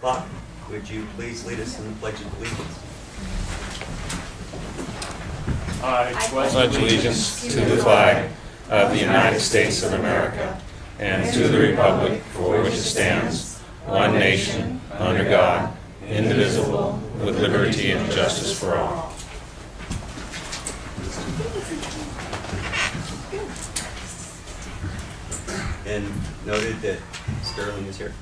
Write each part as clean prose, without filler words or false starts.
Clock, would you please lead us in the Pledge of Allegiance? I pledge allegiance to the flag of the United States of America and to the republic for which it stands, one nation, under God, indivisible, with liberty and justice for all. And noted that Sterling is here.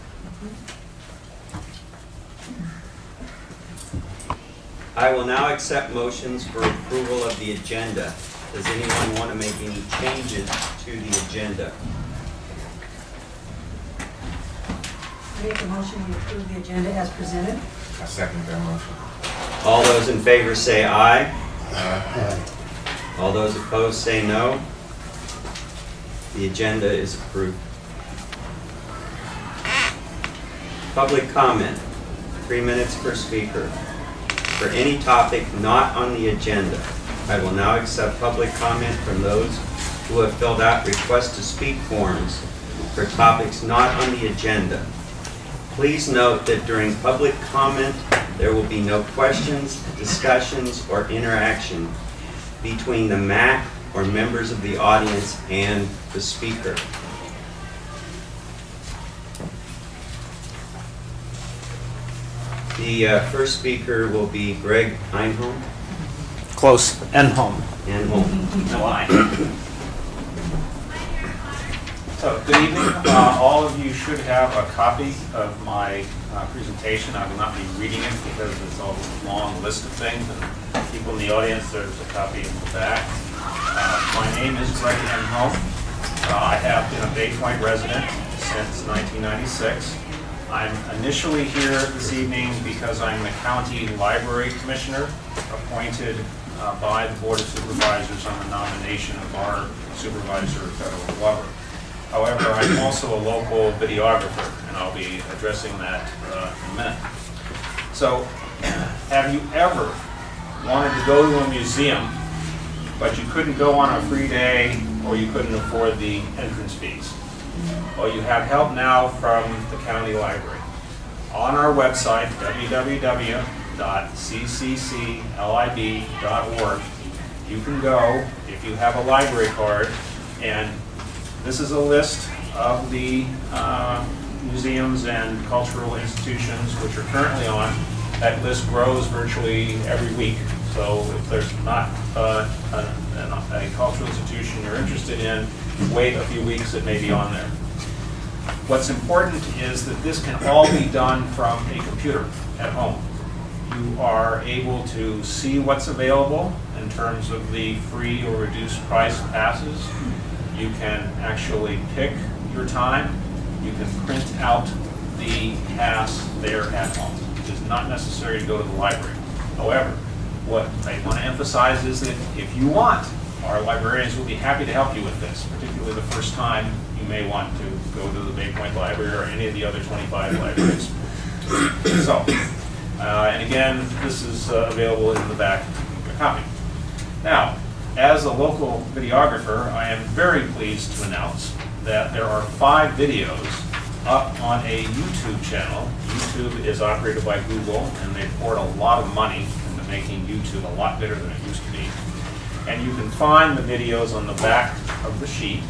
I will now accept motions for approval of the agenda. Does anyone want to make any changes to the agenda? Make a motion to approve the agenda as presented. I second that motion. All those in favor say aye. Aye. All those opposed say no. The agenda is approved. Public comment, 3 minutes per speaker. For any topic not on the agenda, I will now accept public comment from those who have filled out request to speak forms for topics not on the agenda. Please note that during public comment, there will be no questions, discussions, or interaction between the MAC or members of the audience and the speaker. The first speaker will be Greg Enholm. Close. Enholm. Enholm. No I. So, good evening. All of you should have a copy of my presentation. I will not be reading it because it's a long list of things, and people in the audience, there's a copy in the back. My name is Greg Enholm. I have been a Bay Point resident since 1996. I'm initially here this evening because I'm the County Library Commissioner appointed by the Board of Supervisors on the nomination of our Supervisor Federal Glover. However, I'm also a local videographer, and I'll be addressing that in a minute. So, have you ever wanted to go to a museum, but you couldn't go on a free day or you couldn't afford the entrance fees? Well, you have help now from the county library. On our website, www.ccclib.org, you can go, if you have a library card, and this is a list of the museums and cultural institutions which are currently on. That list grows virtually every week. So if there's not a cultural institution you're interested in, wait a few weeks, it may be on there. What's important is that this can all be done from a computer at home. You are able to see what's available in terms of the free or reduced price passes. You can actually pick your time. You can print out the pass there at home. It is not necessary to go to the library. However, what I want to emphasize is that if you want, our librarians will be happy to help you with this, particularly the first time you may want to go to the Bay Point Library or any of the other 25 libraries. So, and again, this is available in the back of your copy. Now, as a local videographer, I am very pleased to announce that there are 5 videos up on a YouTube channel. YouTube is operated by Google, and they poured a lot of money into making YouTube a lot better than it used to be. And you can find the videos on the back of the sheet.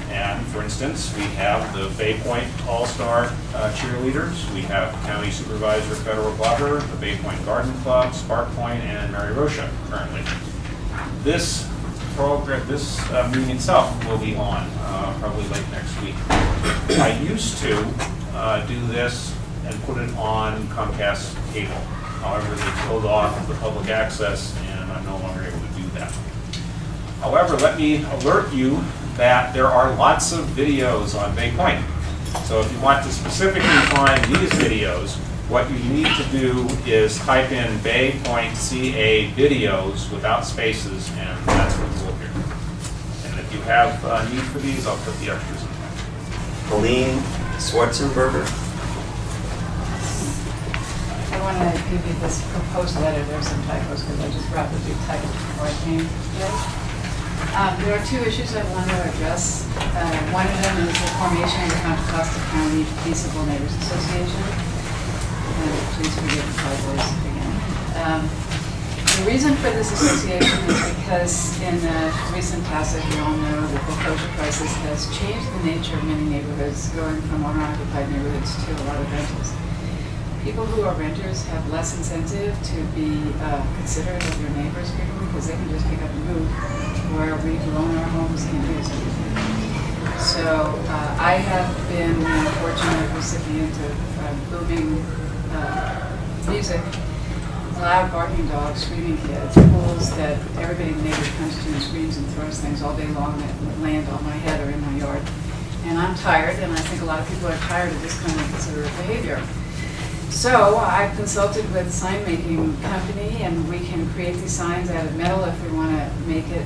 And for instance, we have the Bay Point All-Star cheerleaders. We have County Supervisor Federal Glover, the Bay Point Garden Club, Spark Point, and Mary Rocha currently. This program, this meeting itself will be on probably late next week. I used to do this and put it on Comcast cable. However, they pulled off the public access, and I'm no longer able to do that. However, let me alert you that there are lots of videos on Bay Point. So if you want to specifically find these videos, what you need to do is type in Bay Point CA videos without spaces, and that's what you will hear. And if you have need for these, I'll put the extras in there. Colleen Schwarzenberger. I want to give you this proposed letter. There are some typos because I just brought the big title before I came today. There are 2 issues I want to address. One of them is the formation of the Contra Costa County Peaceable Neighbors Association. and please forgive the typos again. The reason for this association is because in the recent past, as you all know, the foreclosure crisis has changed the nature of many neighborhoods, going from owner-occupied neighborhoods to a lot of rentals. People who are renters have less incentive to be considerate of their neighbors frequently because they can just pick up and move, where we who own our homes can't do anything. So I have been a fortunate recipient of booming music, loud barking dogs, screaming kids, pools that everybody in the neighborhood comes to and screams and throws things all day long that land on my head or in my yard. And I'm tired, and I think a lot of people are tired of this kind of considerate behavior. So I've consulted with a sign making company, and we can create these signs out of metal if we want to make it,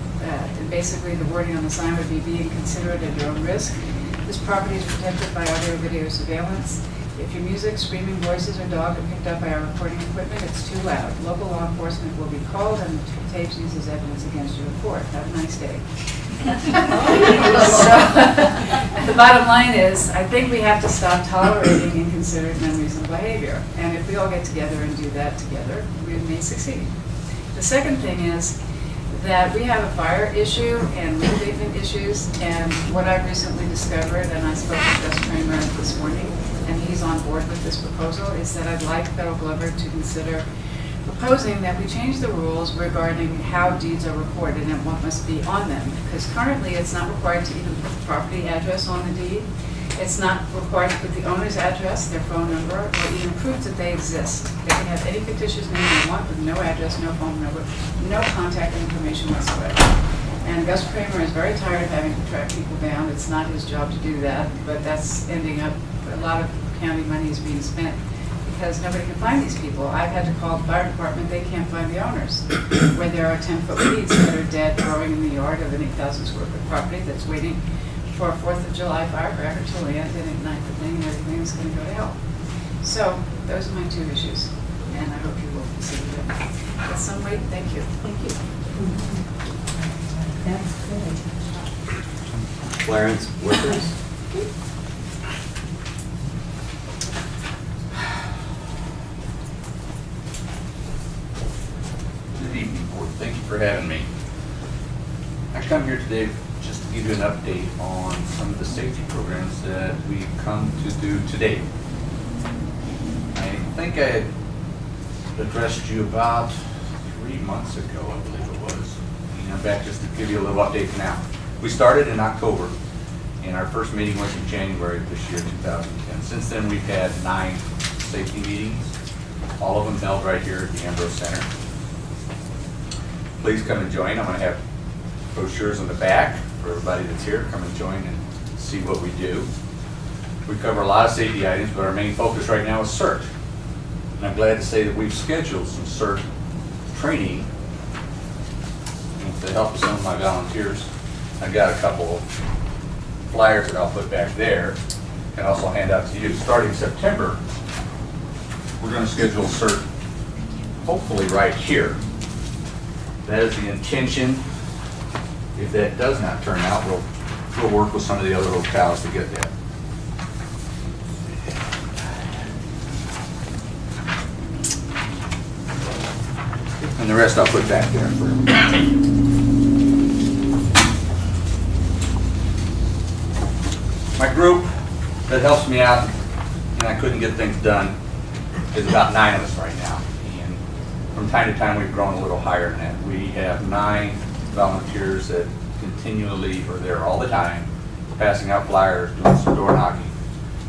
basically the wording on the sign would be being considerate at your own risk. This property is protected by audio video surveillance. If your music, screaming voices, or dog are picked up by our recording equipment, it's too loud. Local law enforcement will be called and the tapes used as evidence against your report. Have a nice day. So, the bottom line is, I think we have to stop tolerating inconsiderate and unreasonable behavior. And if we all get together and do that together, we may succeed. The second thing is that we have a fire issue and leak abatement issues. And what I've recently discovered, and I spoke with Gus Kramer this morning, and he's on board with this proposal, is that I'd like Federal Glover to consider proposing that we change the rules regarding how deeds are recorded and what must be on them. Because currently it's not required to even put the property address on the deed. It's not required to put the owner's address, their phone number, or even proof that they exist. They can have any fictitious name they want with no address, no phone number, no contact information whatsoever. And Gus Kramer is very tired of having to track people down. It's not his job to do that, but that's ending up, a lot of county money is being spent because nobody can find these people. I've had to call the fire department, they can't find the owners. Where there are 10-foot weeds that are dead growing in the yard of an 8,000 square foot property that's waiting for a 4th of July firecracker to land and ignite the thing and everything is going to go to hell. So those are my two issues, and I hope you will consider them. With some weight, thank you. Thank you. That's good. Clarence, Wickers. Good evening, board. Thank you for having me. I come here today just to give you an update on some of the safety programs that we've come to do today. I think I had addressed you about 3 months ago, I believe it was. And I'm back just to give you a little update now. We started in October, and our first meeting was in January of this year, 2010. Since then, we've had 9 safety meetings, all of them held right here at the Ambrose Center. Please come and join. I'm going to have brochures on the back for everybody that's here. Come and join and see what we do. We cover a lot of safety items, but our main focus right now is CERT. And I'm glad to say that we've scheduled some CERT training. And with the help of some of my volunteers, I've got a couple of flyers that I'll put back there and also hand out to you. Starting September, we're going to schedule CERT hopefully right here. That is the intention. If that does not turn out, we'll work with some of the other locales to get that. And the rest I'll put back there for everybody. My group that helps me out, and I couldn't get things done, is about 9 of us right now. And from time to time, we've grown a little higher than that. We have 9 volunteers that continually are there all the time, passing out flyers, doing some door knocking,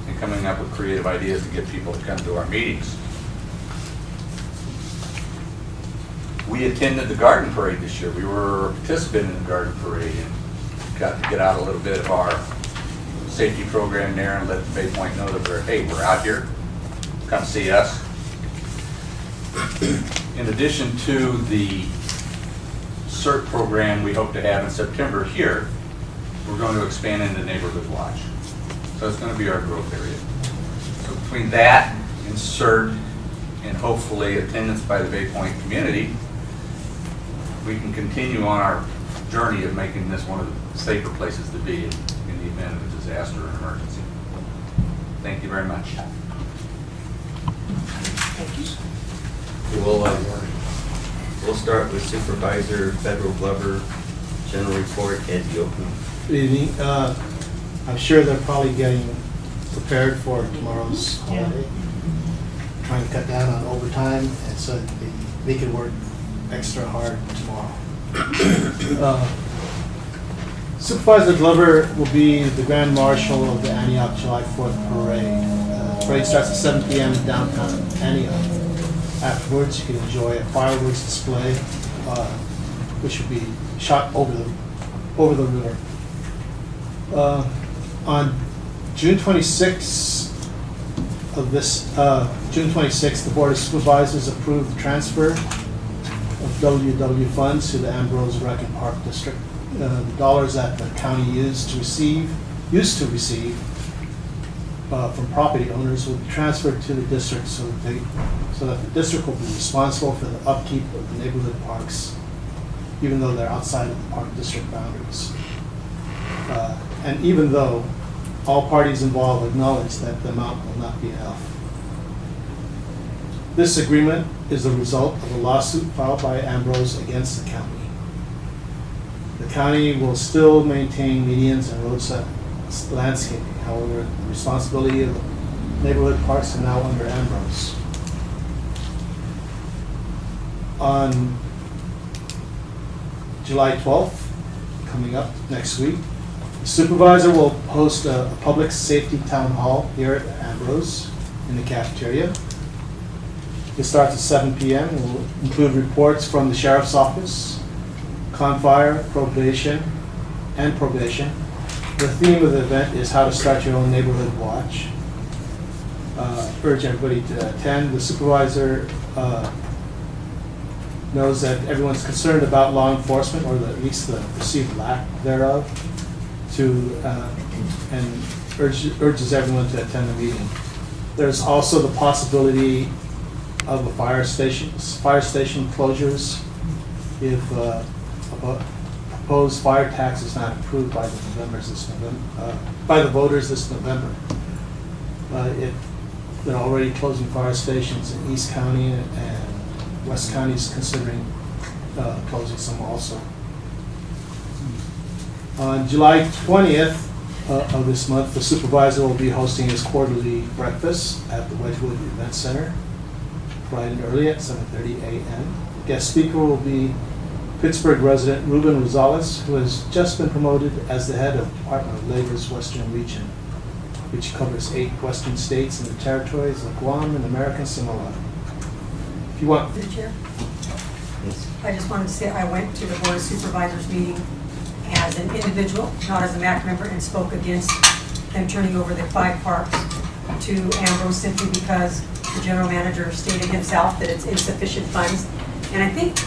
and coming up with creative ideas to get people to come to our meetings. We attended the garden parade this year. We were a participant in the garden parade and got to get out a little bit of our safety program there and let the Bay Point know that we're out here, come see us. In addition to the CERT program we hope to have in September here, we're going to expand into Neighborhood Watch. So it's going to be our growth area. So between that and CERT and hopefully attendance by the Bay Point community, we can continue on our journey of making this one of the safer places to be in the event of a disaster or emergency. Thank you very much. We'll start with Supervisor Federal Glover, General Report, Ed Diokno. Good evening. I'm sure they're probably getting prepared for tomorrow's holiday. Trying to cut down on overtime, and so they can work extra hard tomorrow. Supervisor Glover will be the Grand Marshal of the Antioch July 4th Parade. The parade starts at 7 p.m. in downtown Antioch. Afterwards, you can enjoy a fireworks display, which will be shot over the river. On June 26th June 26th, the Board of Supervisors approved the transfer of WW funds to the Ambrose Rec and Park District. The dollars that the county used to receive from property owners will be transferred to the district so that the district will be responsible for the upkeep of the neighborhood parks, even though they're outside of the park district boundaries. And even though all parties involved acknowledge that the amount will not be enough. This agreement is the result of a lawsuit filed by Ambrose against the county. The county will still maintain medians and roadside landscaping. However, the responsibility of the neighborhood parks are now under Ambrose. On July 12th, coming up next week, the supervisor will host a public safety town hall here at Ambrose in the cafeteria. It starts at 7 p.m. and will include reports from the sheriff's office, Confire, probation. The theme of the event is how to start your own neighborhood watch. Urge everybody to attend. The supervisor knows that everyone's concerned about law enforcement, or at least the perceived lack thereof, and urges everyone to attend the meeting. There's also the possibility of a fire station closures if proposed fire tax is not approved by the voters this November. They're already closing fire stations in East County, and West County is considering closing some also. On July 20th of this month, the supervisor will be hosting his quarterly breakfast at the Wedgwood Event Center, bright and early at 7:30 a.m. The guest speaker will be Pittsburgh resident Ruben Gonzales, who has just been promoted as the head of Department of Labor's Western Region, which covers 8 western states and the territories of Guam and American Samoa. If you want, Through the chair, Yes. I just wanted to say I went to the Board of Supervisors meeting as an individual, not as a MAC member, and spoke against them turning over the 5 parks to Ambrose simply because the general manager stated himself that it's insufficient funds. And I think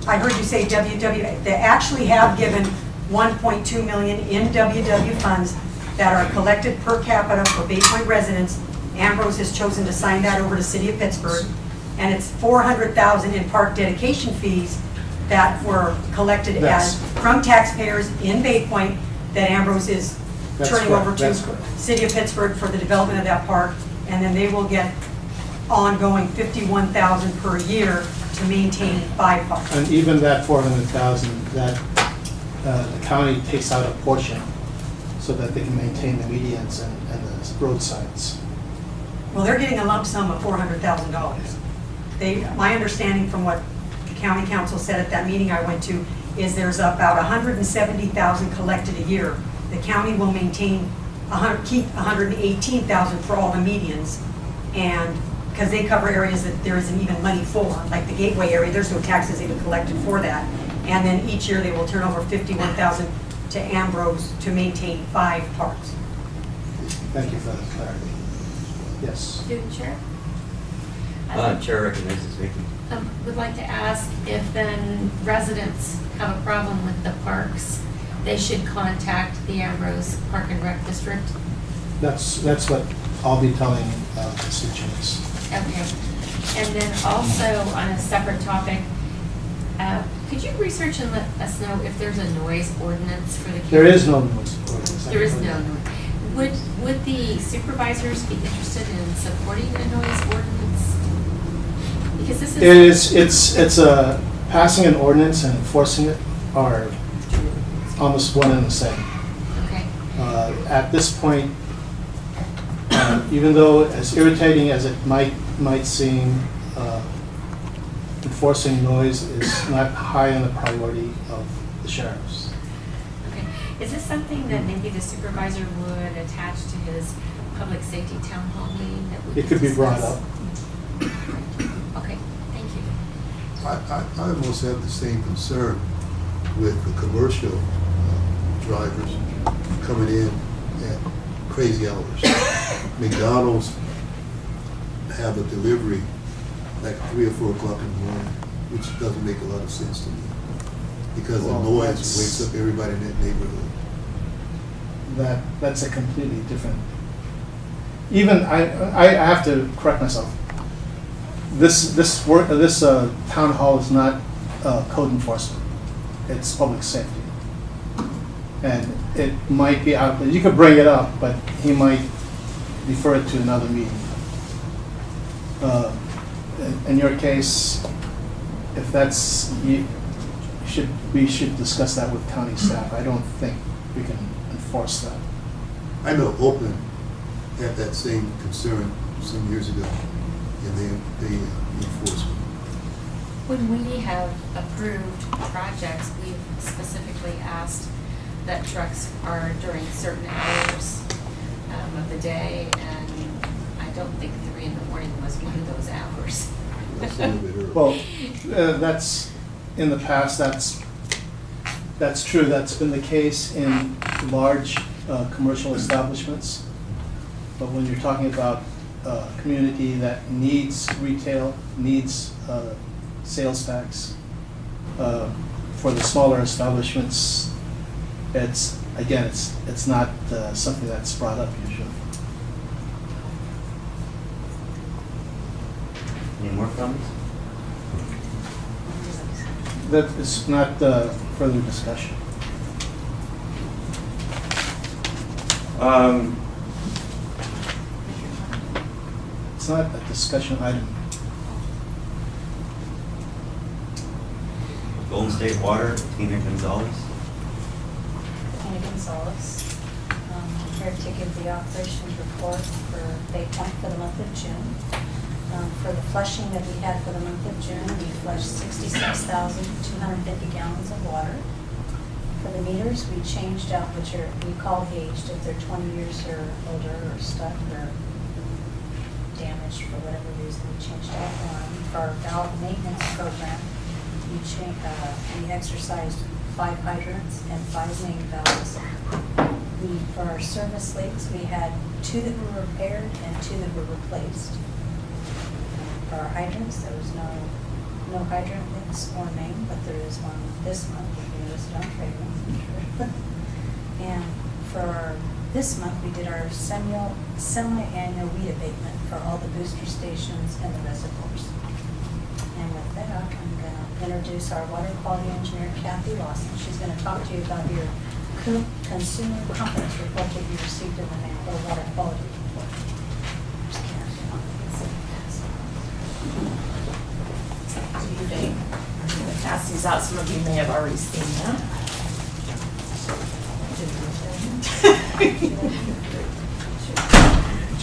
I heard you say WW, they actually have given $1.2 million in WW funds that are collected per capita for Bay Point residents. Ambrose has chosen to sign that over to City of Pittsburgh, and it's $400,000 in park dedication fees that were collected from taxpayers in Bay Point that Ambrose is turning over to City of Pittsburgh for the development of that park, and then they will get ongoing $51,000 per year to maintain 5 parks. and even that $400,000, that the county takes out a portion so that they can maintain the medians and the roadsides. Well, they're getting a lump sum of $400,000. My understanding from what the county council said at that meeting I went to is there's about $170,000 collected a year. The county will maintain, keep $118,000 for all the medians, and because they cover areas that there isn't even money for, like the Gateway area, there's no taxes even collected for that. And then each year they will turn over $51,000 to Ambrose to maintain 5 parks. Thank you for the clarity. Yes. Through the chair. Chair recognizes Vicky. Would like to ask if then residents have a problem with the parks, they should contact the Ambrose Park and Rec District? That's what I'll be telling constituents. Okay. And then also on a separate topic, could you research and let us know if there's a noise ordinance for the county? There is no noise ordinance. There is no noise. Would the the supervisors be interested in supporting a noise ordinance? Because this is. It's a, passing an ordinance and enforcing it are almost one and the same. Okay, At this point, even though as irritating as it might seem, enforcing noise is not high on the priority of the sheriffs. okay. Is this something that maybe the supervisor would attach to his public safety town hall meeting that we It could be brought discuss? up. Okay, thank you. I almost have the same concern with the commercial drivers coming in at crazy hours. McDonald's have a delivery like 3 or 4 o'clock in the morning, which doesn't make a lot of sense to me. Because the Well, noise that's- wakes up everybody in that neighborhood. That's a completely different. Even I have to correct myself. This town hall is not code enforcement. It's public safety. And it might be out, you could bring it up, but he might defer it to another meeting. In your case, if that's, we should discuss that with county staff. I don't think we can enforce that. I know Oakland had that same concern some years ago, and they enforced it. When we have approved projects, we've specifically asked that trucks are during certain hours of the day, and I don't think 3 in the morning was one of those hours. That's a little bit early. Well, that's, in the past, that's true. That's been the case in large commercial establishments. But when you're talking about a community that needs retail, needs sales tax, for the smaller establishments, it's not something that's brought up usually. Any more comments? That is not further discussion. It's not a discussion item. Golden State Water, Tina Gonzalez. Tina Gonzales. I'm here to give the operations report for Bay Point for the month of June. For the flushing that we had for the month of June, we flushed 66,250 gallons of water. For the meters, we changed out, which are, we call aged, if they're 20 years or older or stuck or damaged for whatever reason, we changed out one. For our valve maintenance program, we exercised 5 hydrants and 5 main valves. For our service leaks, we had 2 that were repaired and 2 that were replaced. For our hydrants, there was no hydrant leaks or main, but there is one this month, if you noticed it on trade. And for this month, we did our semi-annual weed abatement for all the booster stations and the reservoirs. And with that, I'm going to introduce our water quality engineer, Kathy Lawson. She's going to talk to you about your consumer confidence report that you received in the mail, or water quality report. There's Kathy. Do you think? I'm going to pass these out. Some of you may have already seen them.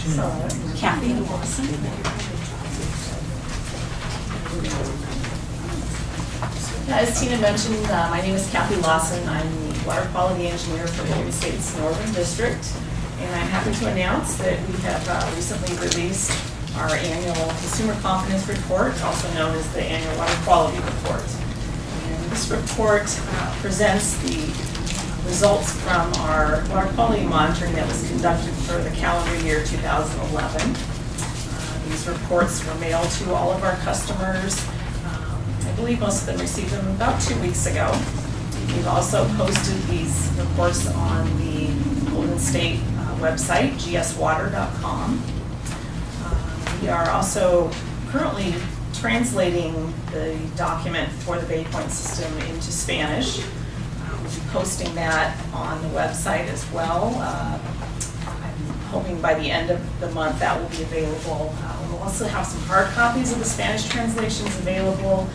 So, Kathy Lawson. As Tina mentioned, my name is Kathy Lawson. I'm the water quality engineer for the United States Northern District. And I'm happy to announce that we have recently released our annual consumer confidence report, also known as the annual water quality report. And this report presents the results from our water quality monitoring that was conducted for the calendar year 2011. These reports were mailed to all of our customers. I believe most of them received them about 2 weeks ago. We've also posted these reports on the Golden State website, gswater.com. We are also currently translating the document for the Bay Point system into Spanish. We'll be posting that on the website as well. I'm hoping by the end of the month that will be available. We'll also have some hard copies of the Spanish translations available.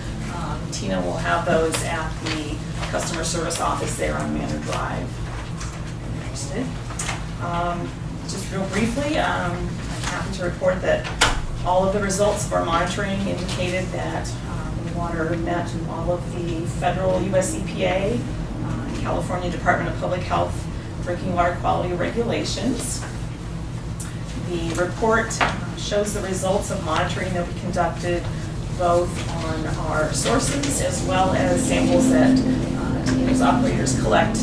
Tina will have those at the customer service office there on Manor Drive. If you're interested. Just real briefly, I'm happy to report that all of the results of our monitoring indicated that the water met all of the federal US EPA, California Department of Public Health drinking water quality regulations. The report shows the results of monitoring that we conducted both on our sources as well as samples that those operators collect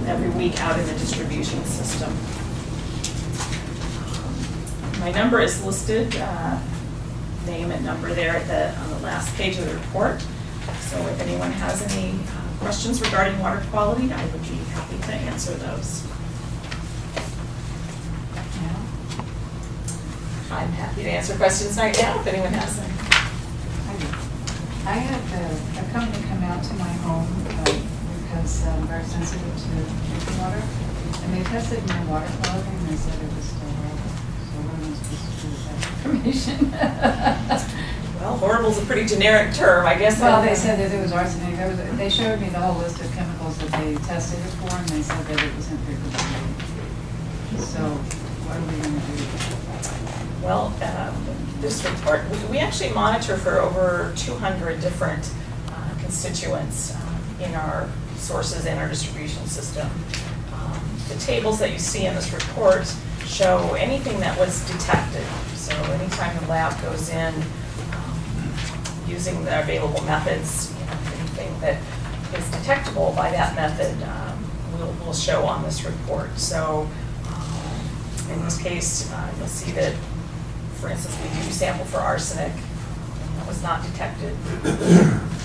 every week out in the distribution system. My number is listed, name and number there on the last page of the report. So if anyone has any questions regarding water quality, I would be happy to answer those. I'm happy to answer questions right now if anyone has them. I had a company come out to my home because I'm very sensitive to drinking water, and they tested my water quality and they said it was still horrible. So what am I supposed to do with that information? Well, horrible is a pretty generic term, I guess. Well, they said that it was arsenic. They showed me the whole list of chemicals that they tested it for, and they said that it was impeccable. So what are we going to do? Well, this report, we actually monitor for over 200 different constituents in our sources and our distribution system. The tables that you see in this report show anything that was detected. So anytime the lab goes in using the available methods, anything that is detectable by that method will show on this report. So in this case, you'll see that, for instance, we do sample for arsenic, and that was not detected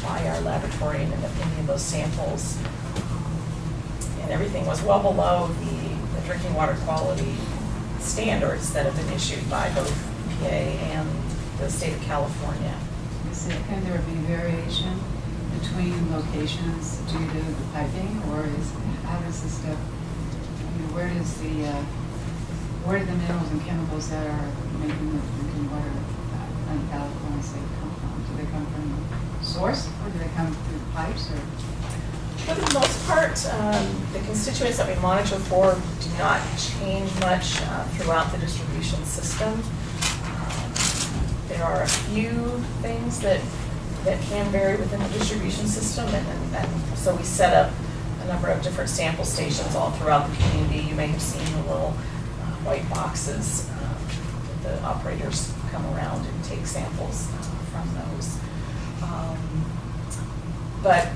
by our laboratory in any of those samples. And everything was well below the drinking water quality standards that have been issued by both EPA and the state of California. Can there be variation between locations due to the piping, or how does this stuff, where do the minerals and chemicals that are making the drinking water unpalatable come from? Do they come from the source, or do they come through pipes, or? For the most part, the constituents that we monitor for do not change much throughout the distribution system. There are a few things that can vary within the distribution system, and so we set up a number of different sample stations all throughout the community. You may have seen the little white boxes that the operators come around and take samples from those. But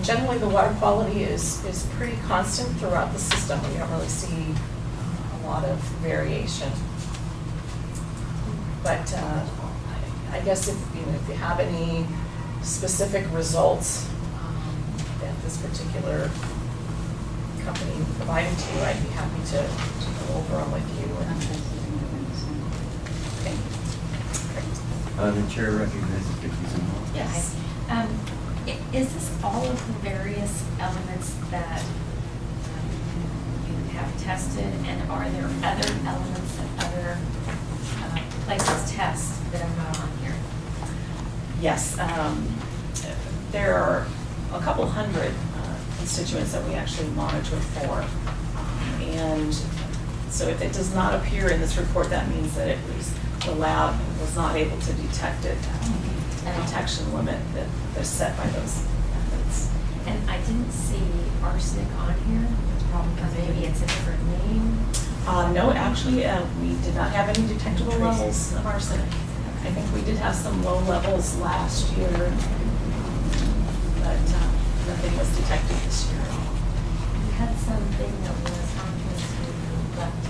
generally the water quality is pretty constant throughout the system. We don't really see a lot of variation. But I guess if you have any specific results that this particular company provided to you, I'd be happy to go over them with you. Thank you. The chair recognizes Vicki Zimmerman. Yes. Is this all of the various elements that you have tested, and are there other elements that other places test that are not on here? Yes, there are a couple hundred constituents that we actually monitor for. And so if it does not appear in this report, that means that the lab was not able to detect it at a detection limit that's set by those methods. And I didn't see arsenic on here, maybe it's a different name. No, actually, we did not have any detectable levels of arsenic. I think we did have some low levels last year, but nothing was detected this year. We had something that was on here to left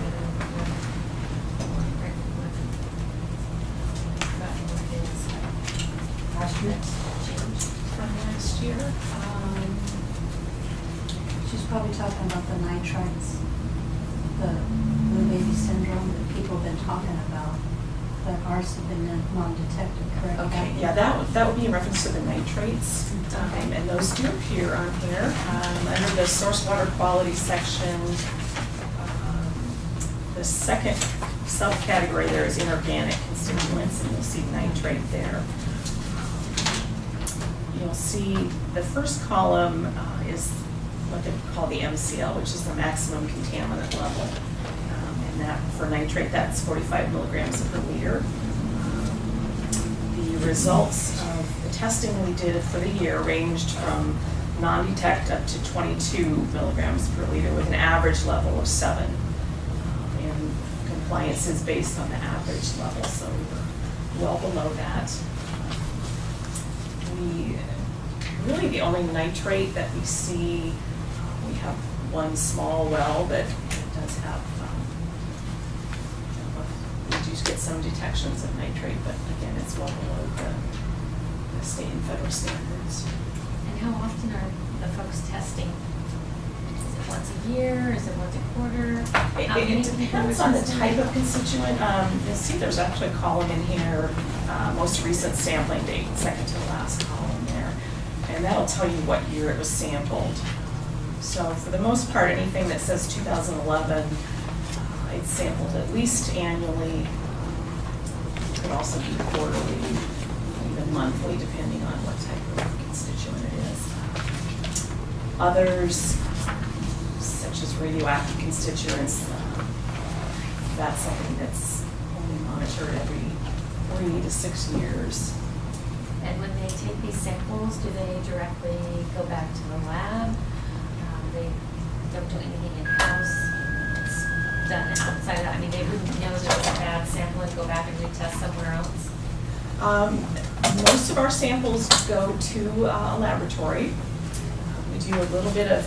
Last year? change. From last year. She's probably talking about the nitrites, the blue baby syndrome that people have been talking about, but ours have been non-detected, correct? Okay, yeah, that would be in reference to the nitrates, and those do appear on here. Under the source water quality section, The second subcategory there is inorganic constituents, and you'll see nitrate there. You'll see the first column is what they call the MCL, which is the maximum contaminant level. And that, for nitrate, that's 45 milligrams per liter. The results of the testing we did for the year ranged from non-detect up to 22 milligrams per liter with an average level of 7. And compliance is based on the average level, so we were well below that. Really the only nitrate that we see, we have one small well that does have, we do get some detections of nitrate, but again, it's well below the state and federal standards. And how often are the folks testing? Is it once a year? Is it once a quarter? It depends on the type of constituent. You'll see there's actually a column in here, most recent sampling date, second to the last column there. And that'll tell you what year it was sampled. So for the most part, anything that says 2011, it's sampled at least annually. It could also be quarterly, even monthly, depending on what type of constituent it is. Others, such as radioactive constituents, that's something that's only monitored every 3 to 6 years. And when they take these samples, do they directly go back to the lab? They don't do anything in-house? It's done outside, I mean, they wouldn't know there was a bad sample and go back and retest somewhere else? Most of our samples go to a laboratory. We do a little bit of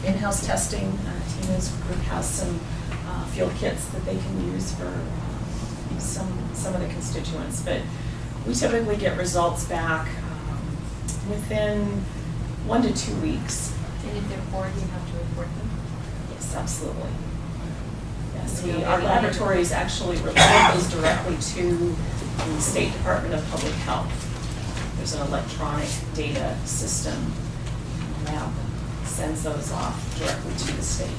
in-house testing. Tina's group has some field kits that they can use for some of the constituents, but we typically get results back within 1 to 2 weeks. And if they're poor, do you have to report them? Yes, absolutely. Yes, Do you know our any- laboratories actually report those directly to the State Department of Public Health. There's an electronic data system. The lab sends those off directly to the state.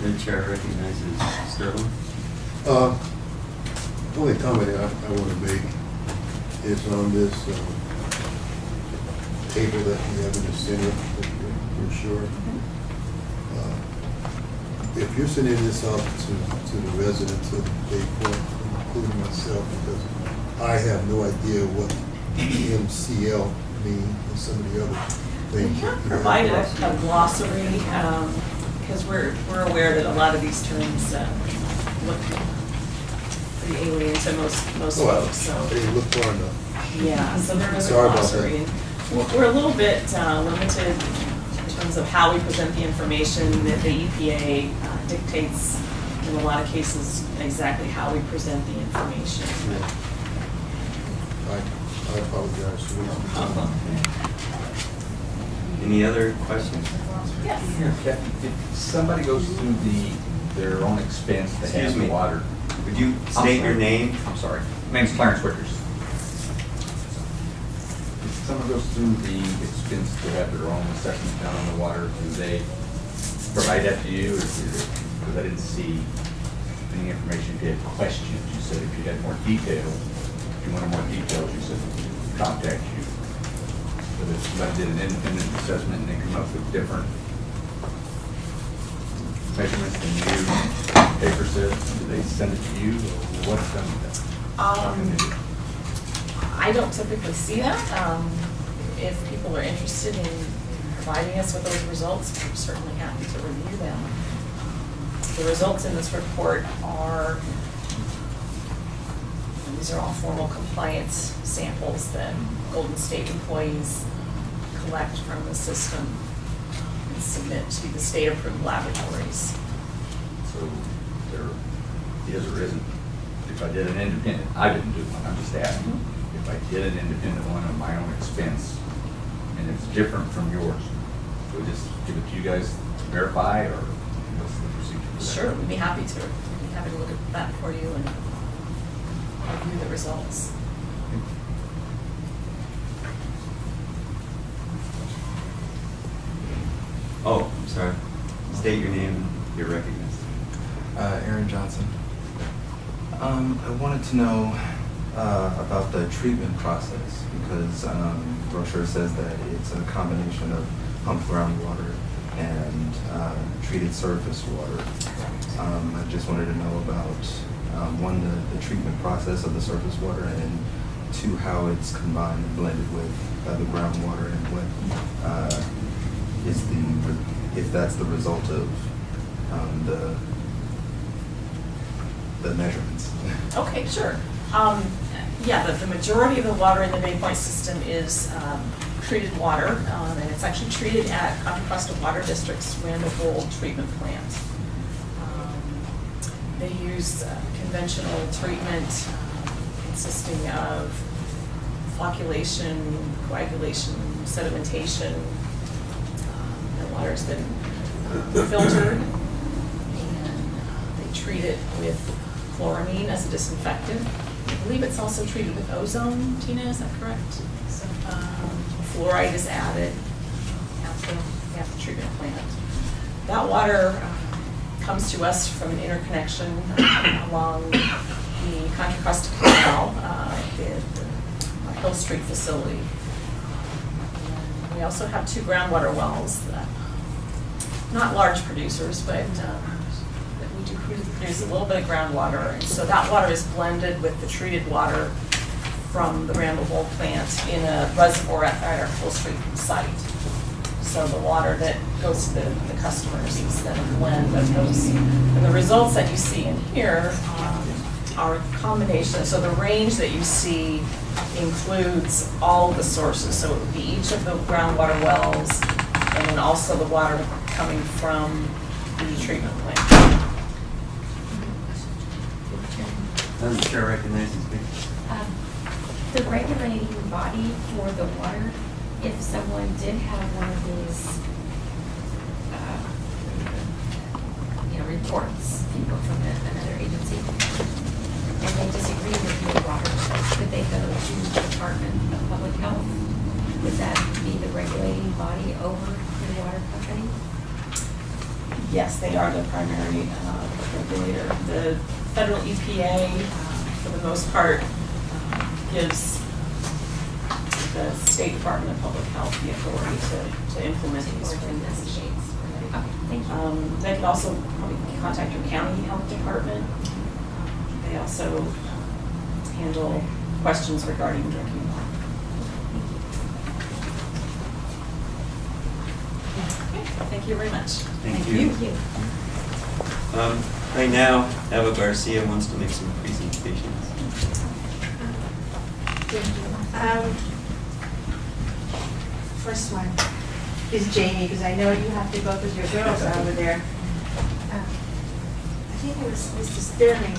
The chair recognizes Sterling. Only comment I want to make is on this table that we have in the center, for sure. If you're sending this out to the residents of Bay Point, including myself, because I have no idea what MCL means and some of the other We things. have provided a glossary, because we're aware that a lot of these terms look pretty alien to most folks, so. They look far enough. Yeah, so there is a Sorry about glossary. that. We're a little bit limited in terms of how we present the information. That the EPA dictates in a lot of cases exactly how we present the information. I apologize for this. Any other questions? Yes. If somebody goes through their own expense to Excuse have me. the water. Would you state your name? I'm sorry. My name's Clarence Wickers. If someone goes through the expense to have their own assessment done on the water, do they provide that to you? Because I didn't see any information. If you had questions, you said if you had more detail, if you wanted more details, you said contact you. But if somebody did an independent assessment and they come up with different measurements than you, paper says, do they send it to you, or what's done with that? How can they do it? I don't typically see that. If people are interested in providing us with those results, we're certainly happy to review them. The results in this report are, these are all formal compliance samples that Golden State employees collect from the system and submit to the state-approved laboratories. So there is or isn't, if I did an independent, I didn't do one, I'm just asking. If I did an independent one on my own expense, and it's different from yours, do we just give it to you guys to verify, or what's the procedure for that? Sure, we'd be happy to. We'd be happy to look at that for you and review the results. Oh, I'm sorry. State your name. You're recognized. Aaron Johnson. I wanted to know about the treatment process because brochure says that it's a combination of pumped groundwater and treated surface water. I just wanted to know about one, the treatment process of the surface water, and two, how it's combined and blended with the groundwater, and what is if that's the result of the measurements. Okay, sure. Yeah, the majority of the water in the Bay Point system is treated water, and it's actually treated at Contra Costa Water District's Randall Bowl treatment plant. They use conventional treatment consisting of flocculation, coagulation, sedimentation. The water's then filtered, and they treat it with chloramine as a disinfectant. I believe it's also treated with ozone, Tina, is that correct? Fluoride is added at the treatment plant. That water comes to us from an interconnection along the Contra Costa Canal, the Hill Street facility. And we also have 2 groundwater wells, not large producers, but we do produce a little bit of groundwater. And so that water is blended with the treated water from the Randall Bowl plant in a reservoir at our Hill Street site. So the water that goes to the customers is then a blend of those. And the results that you see in here are a combination. So the range that you see includes all of the sources. So it would be each of the groundwater wells, and then also the water coming from the treatment plant. Madam Chair recognizes me. The regulating body for the water, if someone did have one of these, reports, people from another agency, and they disagree with your water, could they go to the Department of Public Health? Would that be the regulating body over the water company? Yes, they are the primary regulator. The federal EPA, for the most part, gives the State Department of Public Health the authority to implement these regulations. Okay, thank you. They could also probably contact your county health department. They also handle questions regarding drinking water. Okay, thank you very much. Thank you. Right now, Eva Garcia wants to make some presentations. First one is Jamie, because I know you have to go because your girls are over there. I think it was Mr. Sterling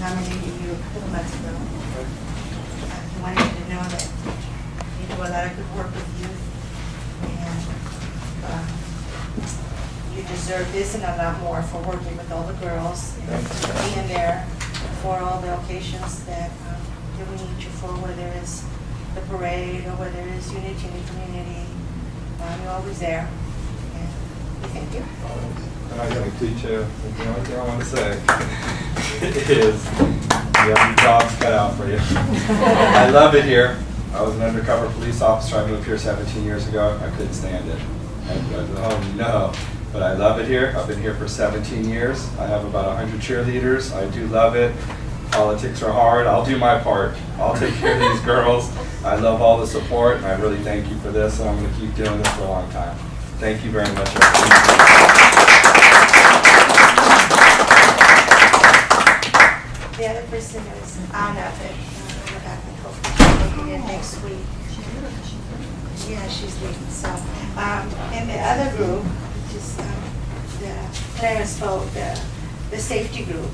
nominated you a couple months ago. He wanted you to know that you do a lot of good work with youth, and you deserve this and a lot more for working with all the girls and being there for all the occasions that we need you for, whether it's the parade or whether it's unity in the community. You're always there, and we thank you. I gotta teach you, the only thing I want to say is you have your jobs cut out for you. I love it here. I was an undercover police officer. I moved here 17 years ago. I couldn't stand it. No, but I love it here. I've been here for 17 years. I have about 100 cheerleaders. I do love it. Politics are hard. I'll do my part. I'll take care of these girls. I love all the support, and I really thank you for this, and I'm going to keep doing this for a long time. Thank you very much, everyone. The other person is Anna, that we're back and hope we'll in next week. Yeah, she's leaving. So, and the other group, which is the Clarence spoke, the safety group.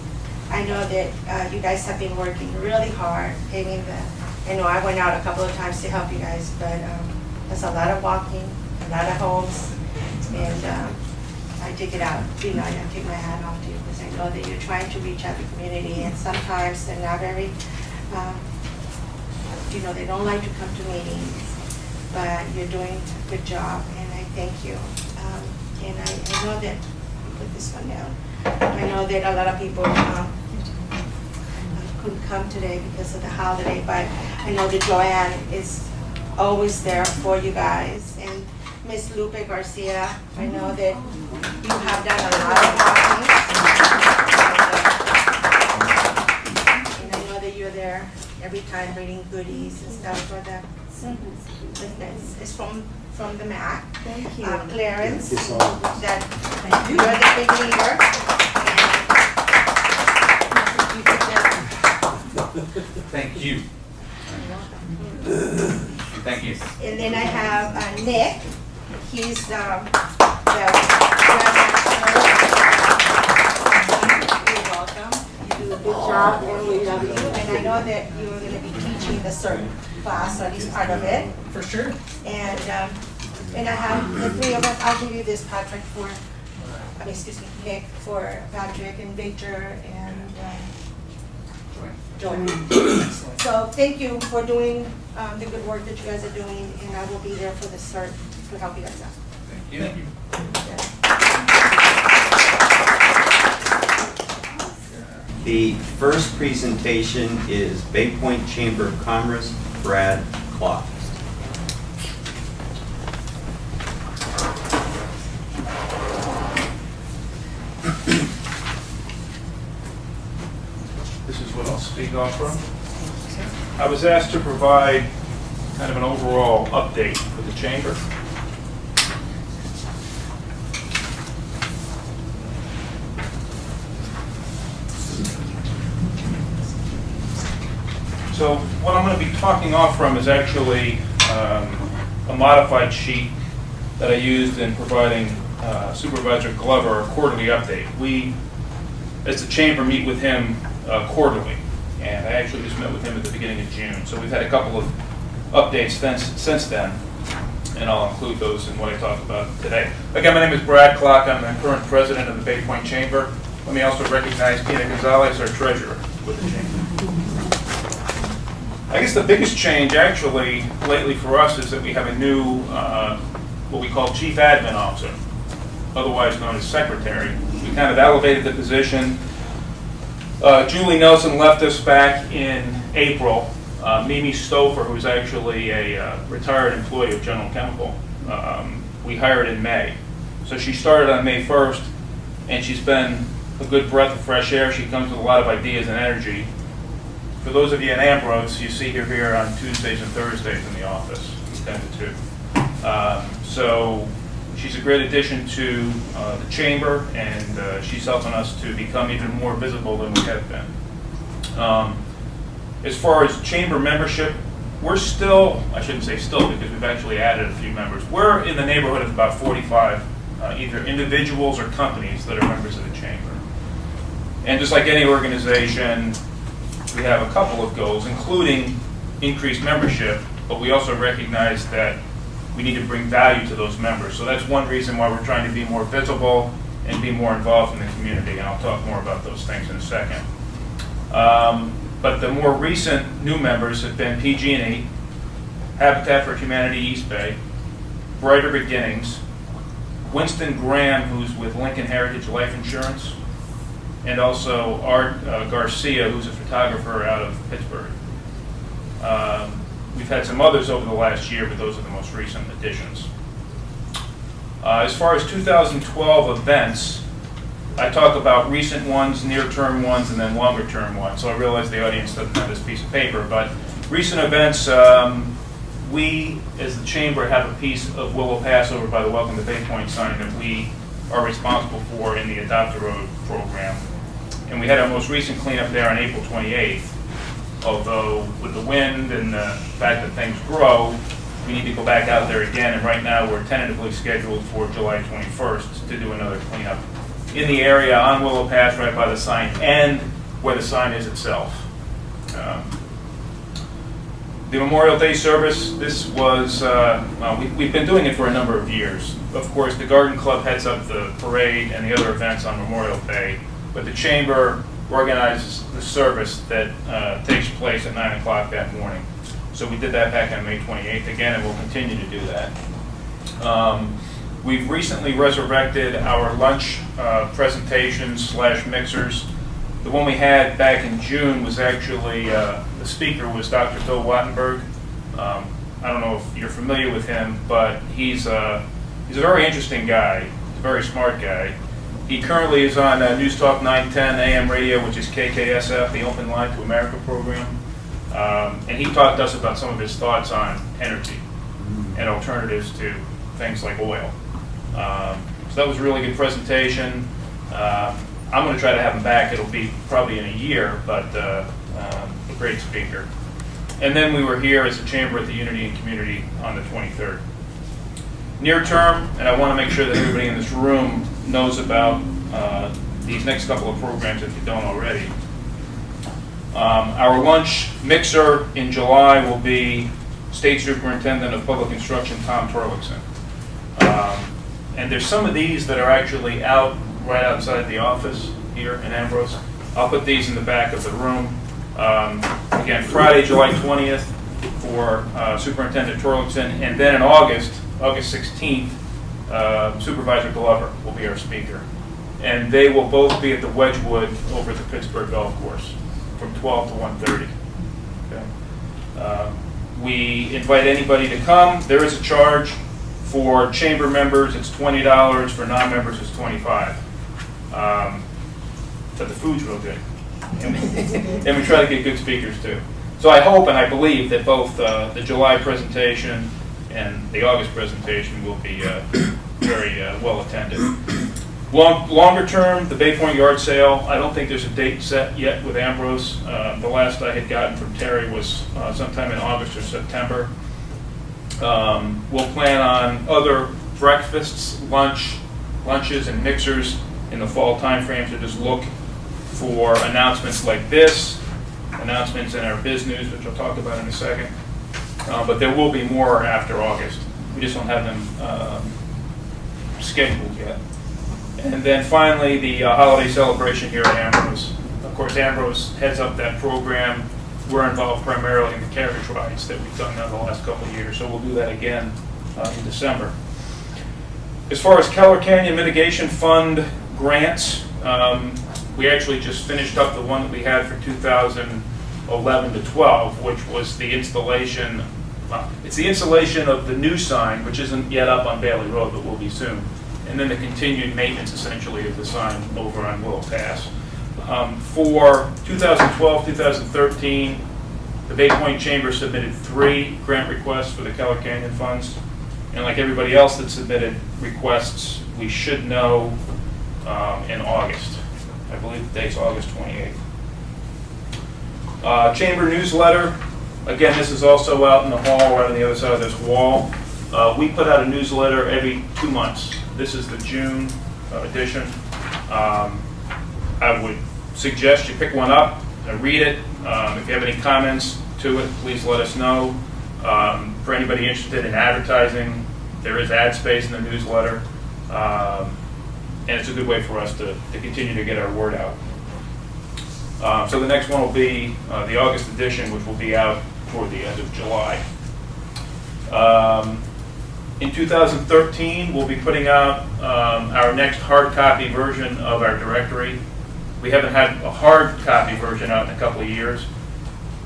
I know that you guys have been working really hard, paving I know I went out a couple of times to help you guys, but there's a lot of walking, a lot of homes, and I take it out. I take my hat off to you because I know that you're trying to reach out to the community, and sometimes they're not very, they don't like to come to meetings, but you're doing a good job, and I thank you. And I know that, put this one down, I know that a lot of people couldn't come today because of the holiday, but I know that Joanne is always there for you guys. And Miss Lupe Garcia, I know that you have done a lot of talking. And I know that you're there every time bringing goodies and stuff for the business. It's from the MAC. Thank you. Clarence, Thank you so much. that you're the big leader. Thank you. Thank you. And then I have Nick. He's the You're welcome. You do a good job and we love you. And I know that you're going to be teaching the CERT class, or at least part of it. For sure. And I have the three of us. I'll give you this, Patrick, Nick for Patrick and Victor and Joanne. So thank you for doing the good work that you guys are doing, and I will be there for the CERT to help you guys out. Thank you. The first presentation is Bay Point Chamber of Commerce, Brad Clark. This is what I'll speak off from. I was asked to provide kind of an overall update for the chamber. So what I'm going to be talking off from is actually a modified sheet that I used in providing Supervisor Glover a quarterly update. We, as the chamber, meet with him quarterly, and I actually just met with him at the beginning of June. So we've had a couple of updates since then, and I'll include those in what I talk about today. Again, my name is Brad Clark. I'm the current president of the Bay Point Chamber. Let me also recognize Gonzales, our treasurer with the chamber. I guess the biggest change actually lately for us is that we have a new, what we call chief admin officer, otherwise known as secretary. We kind of elevated the position. Julie Nelson left us back in April. Mimi Stouffer, who's actually a retired employee of General Chemical, we hired in May. So she started on May 1st, and she's been a good breath of fresh air. She comes with a lot of ideas and energy. For those of you in Ambrose, you see her here on Tuesdays and Thursdays in the office, 10 to 2. So she's a great addition to the chamber, and she's helping us to become even more visible than we have been. As far as chamber membership, we're still, I shouldn't say still because we've actually added a few members. We're in the neighborhood of about 45 either individuals or companies that are members of the chamber. And just like any organization, we have a couple of goals, including increased membership, but we also recognize that we need to bring value to those members. So that's one reason why we're trying to be more visible and be more involved in the community, and I'll talk more about those things in a second. But the more recent new members have been PG&E, Habitat for Humanity East Bay, Brighter Beginnings, Winston Graham, who's with Lincoln Heritage Life Insurance, and also Art Garcia, who's a photographer out of Pittsburgh. We've had some others over the last year, but those are the most recent additions. As far as 2012 events, I talk about recent ones, near-term ones, and then longer-term ones. So I realize the audience doesn't have this piece of paper, but recent events, we, as the chamber, have a piece of Willow Pass over by the Welcome to Bay Point sign that we are responsible for in the Adopt a Road program. And we had our most recent cleanup there on April 28th. Although with the wind and the fact that things grow, we need to go back out there again. And right now we're tentatively scheduled for July 21st to do another cleanup in the area on Willow Pass, right by the sign and where the sign is itself. The Memorial Day service, this was, we've been doing it for a number of years. Of course, the Garden Club heads up the parade and the other events on Memorial Day, but the chamber organizes the service that takes place at 9 o'clock that morning. So we did that back on May 28th again, and we'll continue to do that. We've recently resurrected our lunch presentations / mixers. The one we had back in June was actually, the speaker was Dr. Bill Wattenberg. I don't know if you're familiar with him, but he's a very interesting guy. He's a very smart guy. He currently is on News Talk 910 AM radio, which is KKSF, the Open Line to America program. And he talked to us about some of his thoughts on energy and alternatives to things like oil. So that was a really good presentation. I'm going to try to have him back. It'll be probably in a year, but a great speaker. And then we were here as a chamber at the Unity and Community on the 23rd. Near term, and I want to make sure that everybody in this room knows about these next couple of programs if you don't already. Our lunch mixer in July will be State Superintendent of Public Instruction, Tom Torlickson. And there's some of these that are actually out right outside the office here in Ambrose. I'll put these in the back of the room. Again, Friday, July 20th for Superintendent Torlickson, and then in August 16th, Supervisor Glover will be our speaker. And they will both be at the Wedgewood over at the Pittsburgh Golf Course from 12 to 1:30. Okay. We invite anybody to come. There is a charge. For chamber members, it's $20. For non-members, it's $25. But the food's real good. And we try to get good speakers too. So I hope and I believe that both the July presentation and the August presentation will be very well attended. Longer term, the Bay Point Yard Sale, I don't think there's a date set yet with Ambrose. The last I had gotten from Terry was sometime in August or September. We'll plan on other breakfasts, lunches, and mixers in the fall timeframe, so just look for announcements like this, announcements in our biz news, which I'll talk about in a second. But there will be more after August. We just don't have them scheduled yet. And then finally, the holiday celebration here at Ambrose. Of course, Ambrose heads up that program. We're involved primarily in the carriage rides that we've done now the last couple of years, so we'll do that again in December. As far as Keller Canyon Mitigation Fund grants, we actually just finished up the one that we had for 2011 to 12, which was the installation. It's the installation of the new sign, which isn't yet up on Bailey Road, but will be soon, and then the continued maintenance, essentially, of the sign over on Willow Pass. For 2012, 2013, the Bay Point Chamber submitted 3 grant requests for the Keller Canyon funds. And like everybody else that submitted requests, we should know in August. I believe the date's August 28th. Chamber newsletter. Again, this is also out in the hall right on the other side of this wall. We put out a newsletter every 2 months. This is the June edition. I would suggest you pick one up and read it. If you have any comments to it, please let us know. For anybody interested in advertising, there is ad space in the newsletter. And it's a good way for us to continue to get our word out. So the next one will be the August edition, which will be out toward the end of July. In 2013, we'll be putting out our next hard copy version of our directory. We haven't had a hard copy version out in a couple of years.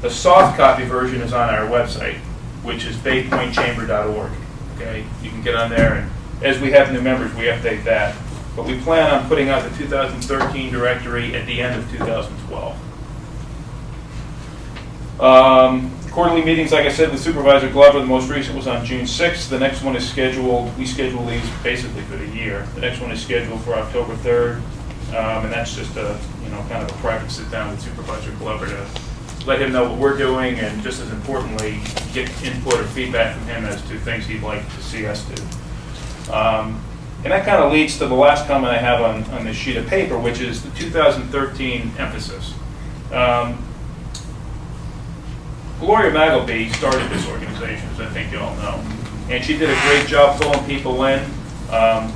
The soft copy version is on our website, which is baypointchamber.org. Okay, you can get on there, and as we have new members, we update that. But we plan on putting out the 2013 directory at the end of 2012. Quarterly meetings, like I said, with Supervisor Glover, the most recent was on June 6th. The next one is scheduled, we schedule these basically for the year. The next one is scheduled for October 3rd. And that's just a, kind of a private sit down with Supervisor Glover to let him know what we're doing, and just as importantly, get input or feedback from him as to things he'd like to see us do. And that kind of leads to the last comment I have on this sheet of paper, which is the 2013 emphasis. Gloria Magleby started this organization, as I think you all know, and she did a great job pulling people in.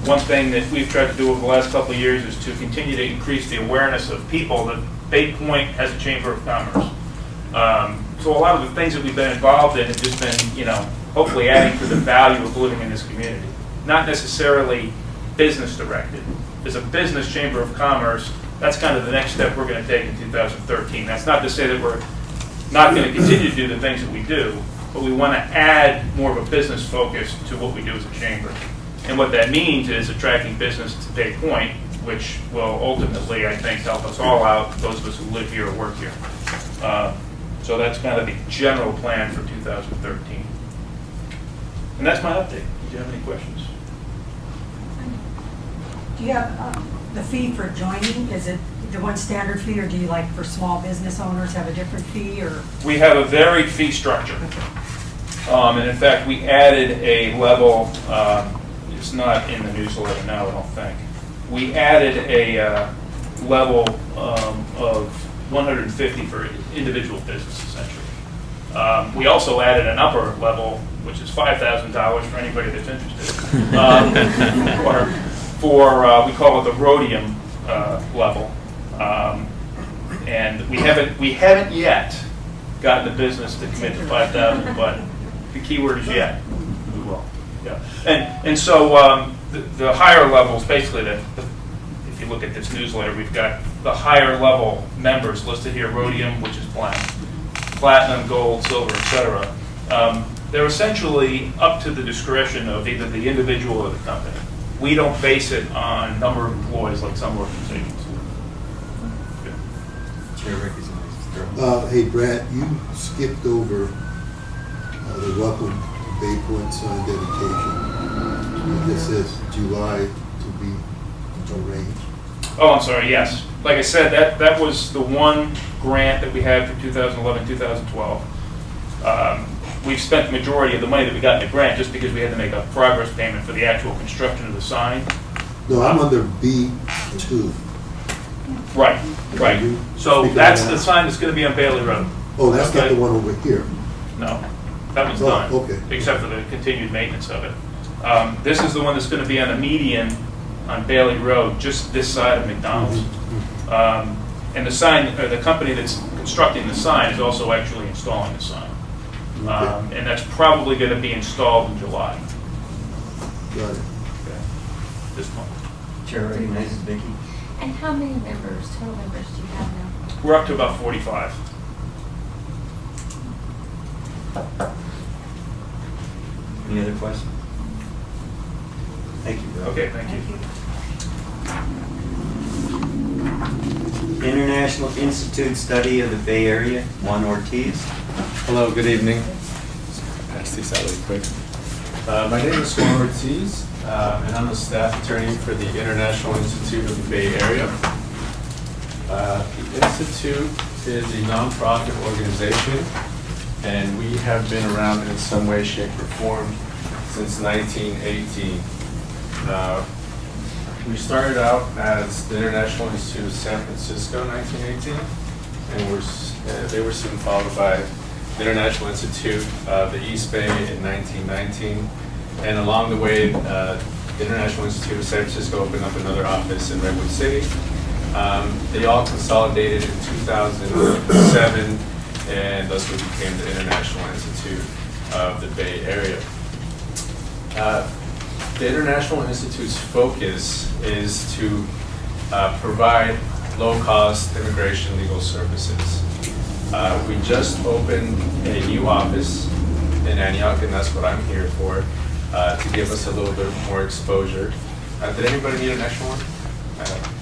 One thing that we've tried to do over the last couple of years is to continue to increase the awareness of people that Bay Point has a Chamber of Commerce. So a lot of the things that we've been involved in have just been, hopefully adding to the value of living in this community. not necessarily business directed. As a business chamber of commerce, that's kind of the next step we're going to take in 2013. That's not to say that we're not going to continue to do the things that we do, but we want to add more of a business focus to what we do as a chamber. And what that means is attracting business to Bay Point, which will ultimately, I think, help us all out, those of us who live here or work here. So that's kind of the general plan for 2013. And that's my update. Do you have any questions? Do you have the fee for joining? Is it the one standard fee, or do you, like, for small business owners, have a different fee, or? We have a varied fee structure. And in fact, we added a level, it's not in the newsletter now, I don't think. We added a level of 150 for individual business, essentially. We also added an upper level, which is $5,000 for anybody that's interested. We call it the rhodium level. And we haven't yet gotten the business to commit to 5,000, but the key word is yet. We will. Yeah. And so the higher levels, basically, if you look at this newsletter, we've got the higher level members listed here: rhodium, which is platinum, gold, silver, etc. They're essentially up to the discretion of either the individual or the company. We don't base it on number of employees like some organizations. Chair recognizes Hey, Brad, you skipped over the welcome to Bay Point sign dedication. This says July to be arranged. Oh, I'm sorry, yes. Like I said, that was the one grant that we had for 2011, 2012. We've spent the majority of the money that we got in the grant just because we had to make a progress payment for the actual construction of the sign. No, I'm under B2. Right. So that's the sign that's going to be on Bailey Road. Oh, that's not the one over here. No, that one's Oh, done. okay. Except for the continued maintenance of it. This is the one that's going to be on the median on Bailey Road, just this side of McDonald's. And the sign, or the company that's constructing the sign is also actually installing the sign. And that's probably going to be installed in July. Got it. Okay. This month. Chair recognizes Vicki. And how many members, total members do you have now? We're up to about 45. Any other questions? Thank you, Bill. Okay, thank you. International Institute Study of the Bay Area, Juan Ortiz. Hello, good evening. Pass these out really quick. My name is Juan Ortiz, and I'm a staff attorney for the International Institute of the Bay Area. The Institute is a nonprofit organization, and we have been around in some way, shape, or form since 1918. We started out as the International Institute of San Francisco in 1918, and they were soon followed by the International Institute of the East Bay in 1919. And along the way, the International Institute of San Francisco opened up another office in Redwood City. They all consolidated in 2007, and thus we became the International Institute of the Bay Area. The International Institute's focus is to provide low-cost immigration legal services. We just opened a new office in Antioch, and that's what I'm here for, to give us a little bit more exposure. Did anybody need an extra one?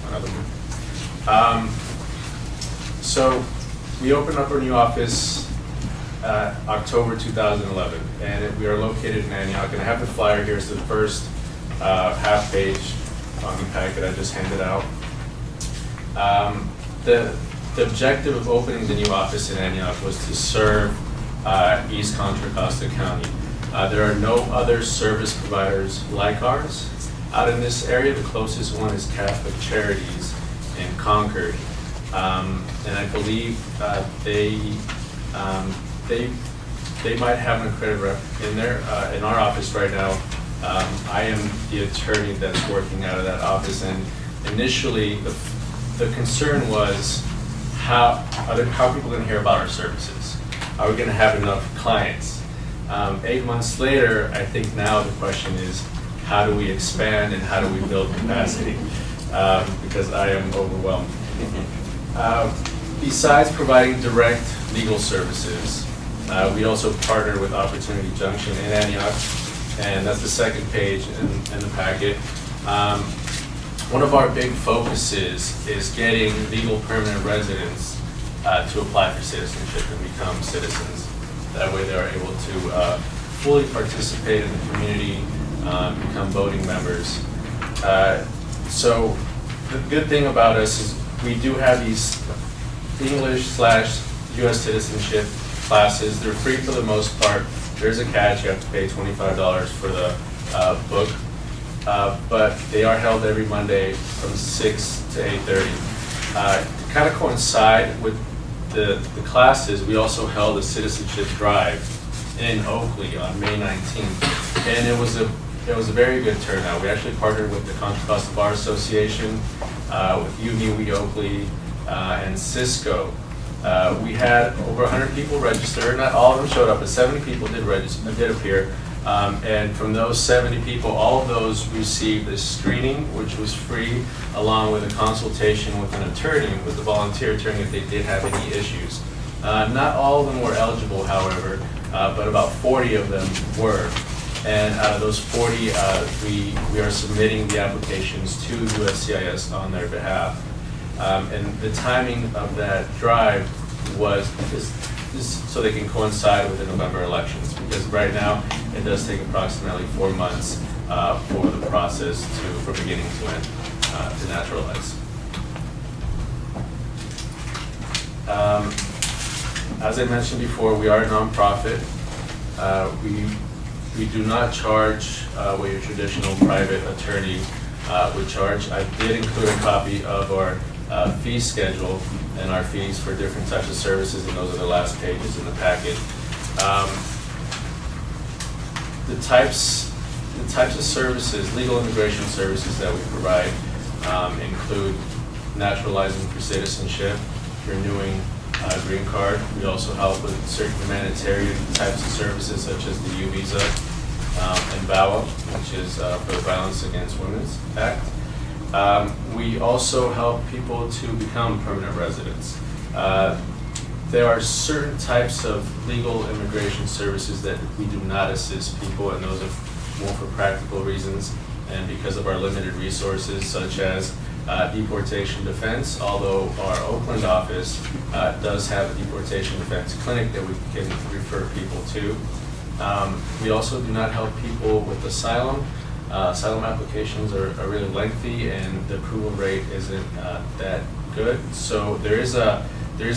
Another one. So we opened up our new office October 2011, and we are located in Antioch. And I have the flyer here. It's the first half page on the packet I just handed out. The objective of opening the new office in Antioch was to serve East Contra Costa County. There are no other service providers like ours out in this area. The closest one is Catholic Charities in Concord, and I believe they might have an accredited rep in there. In our office right now, I am the attorney that's working out of that office, and initially the concern was how people going to hear about our services? Are we going to have enough clients? 8 months later, I think now the question is, how do we expand and how do we build capacity, because I am overwhelmed. Besides providing direct legal services, we also partner with Opportunity Junction in Antioch, and that's the second page in the packet. One of our big focuses is getting legal permanent residents to apply for citizenship and become citizens. That way they are able to fully participate in the community, become voting members. So the good thing about us is we do have these English/US citizenship classes. They're free for the most part. There's a catch, you have to pay $25 for the book. But they are held every Monday from 6 to 8:30. To kind of coincide with the classes, we also held a citizenship drive in Oakley on May 19th. And it was a very good turnout. We actually partnered with the Contra Costa Bar Association, with UV Oakley, and Cisco. We had over 100 people register. Not all of them showed up, but 70 people did appear. And from those 70 people, all of those received a screening, which was free, along with a consultation with an attorney, with a volunteer attorney if they did have any issues. Not all of them were eligible, however, but about 40 of them were. And out of those 40, we are submitting the applications to USCIS on their behalf. And the timing of that drive was so they can coincide with the November elections, because right now it does take approximately 4 months for the process from beginning to end to naturalize. As I mentioned before, we are a nonprofit. We do not charge what your traditional private attorney would charge. I did include a copy of our fee schedule and our fees for different types of services, and those are the last pages in the packet. The types of services, legal immigration services that we provide include naturalizing for citizenship, renewing green card. We also help with certain humanitarian types of services such as the U visa and VAWA, which is for the Violence Against Women Act. We also help people to become permanent residents. There are certain types of legal immigration services that we do not assist people, and those are more for practical reasons and because of our limited resources, such as deportation defense, although our Oakland office does have a deportation defense clinic that we can refer people to. We also do not help people with asylum. Asylum applications are really lengthy, and the approval rate isn't that good. So there is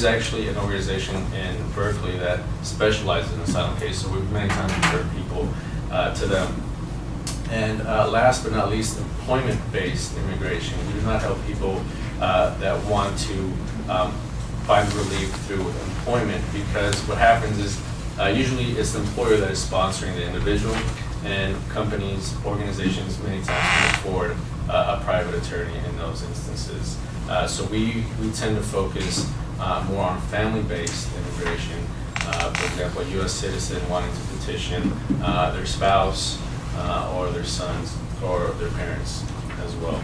actually an organization in Berkeley that specializes in asylum cases, so we've many times referred people to them. And last but not least, employment-based immigration. We do not help people that want to find relief through employment, because what happens is usually it's the employer that is sponsoring the individual, and companies, organizations many times can afford a private attorney in those instances. So we tend to focus more on family-based immigration. For example, a U.S. citizen wanting to petition their spouse or their sons or their parents as well.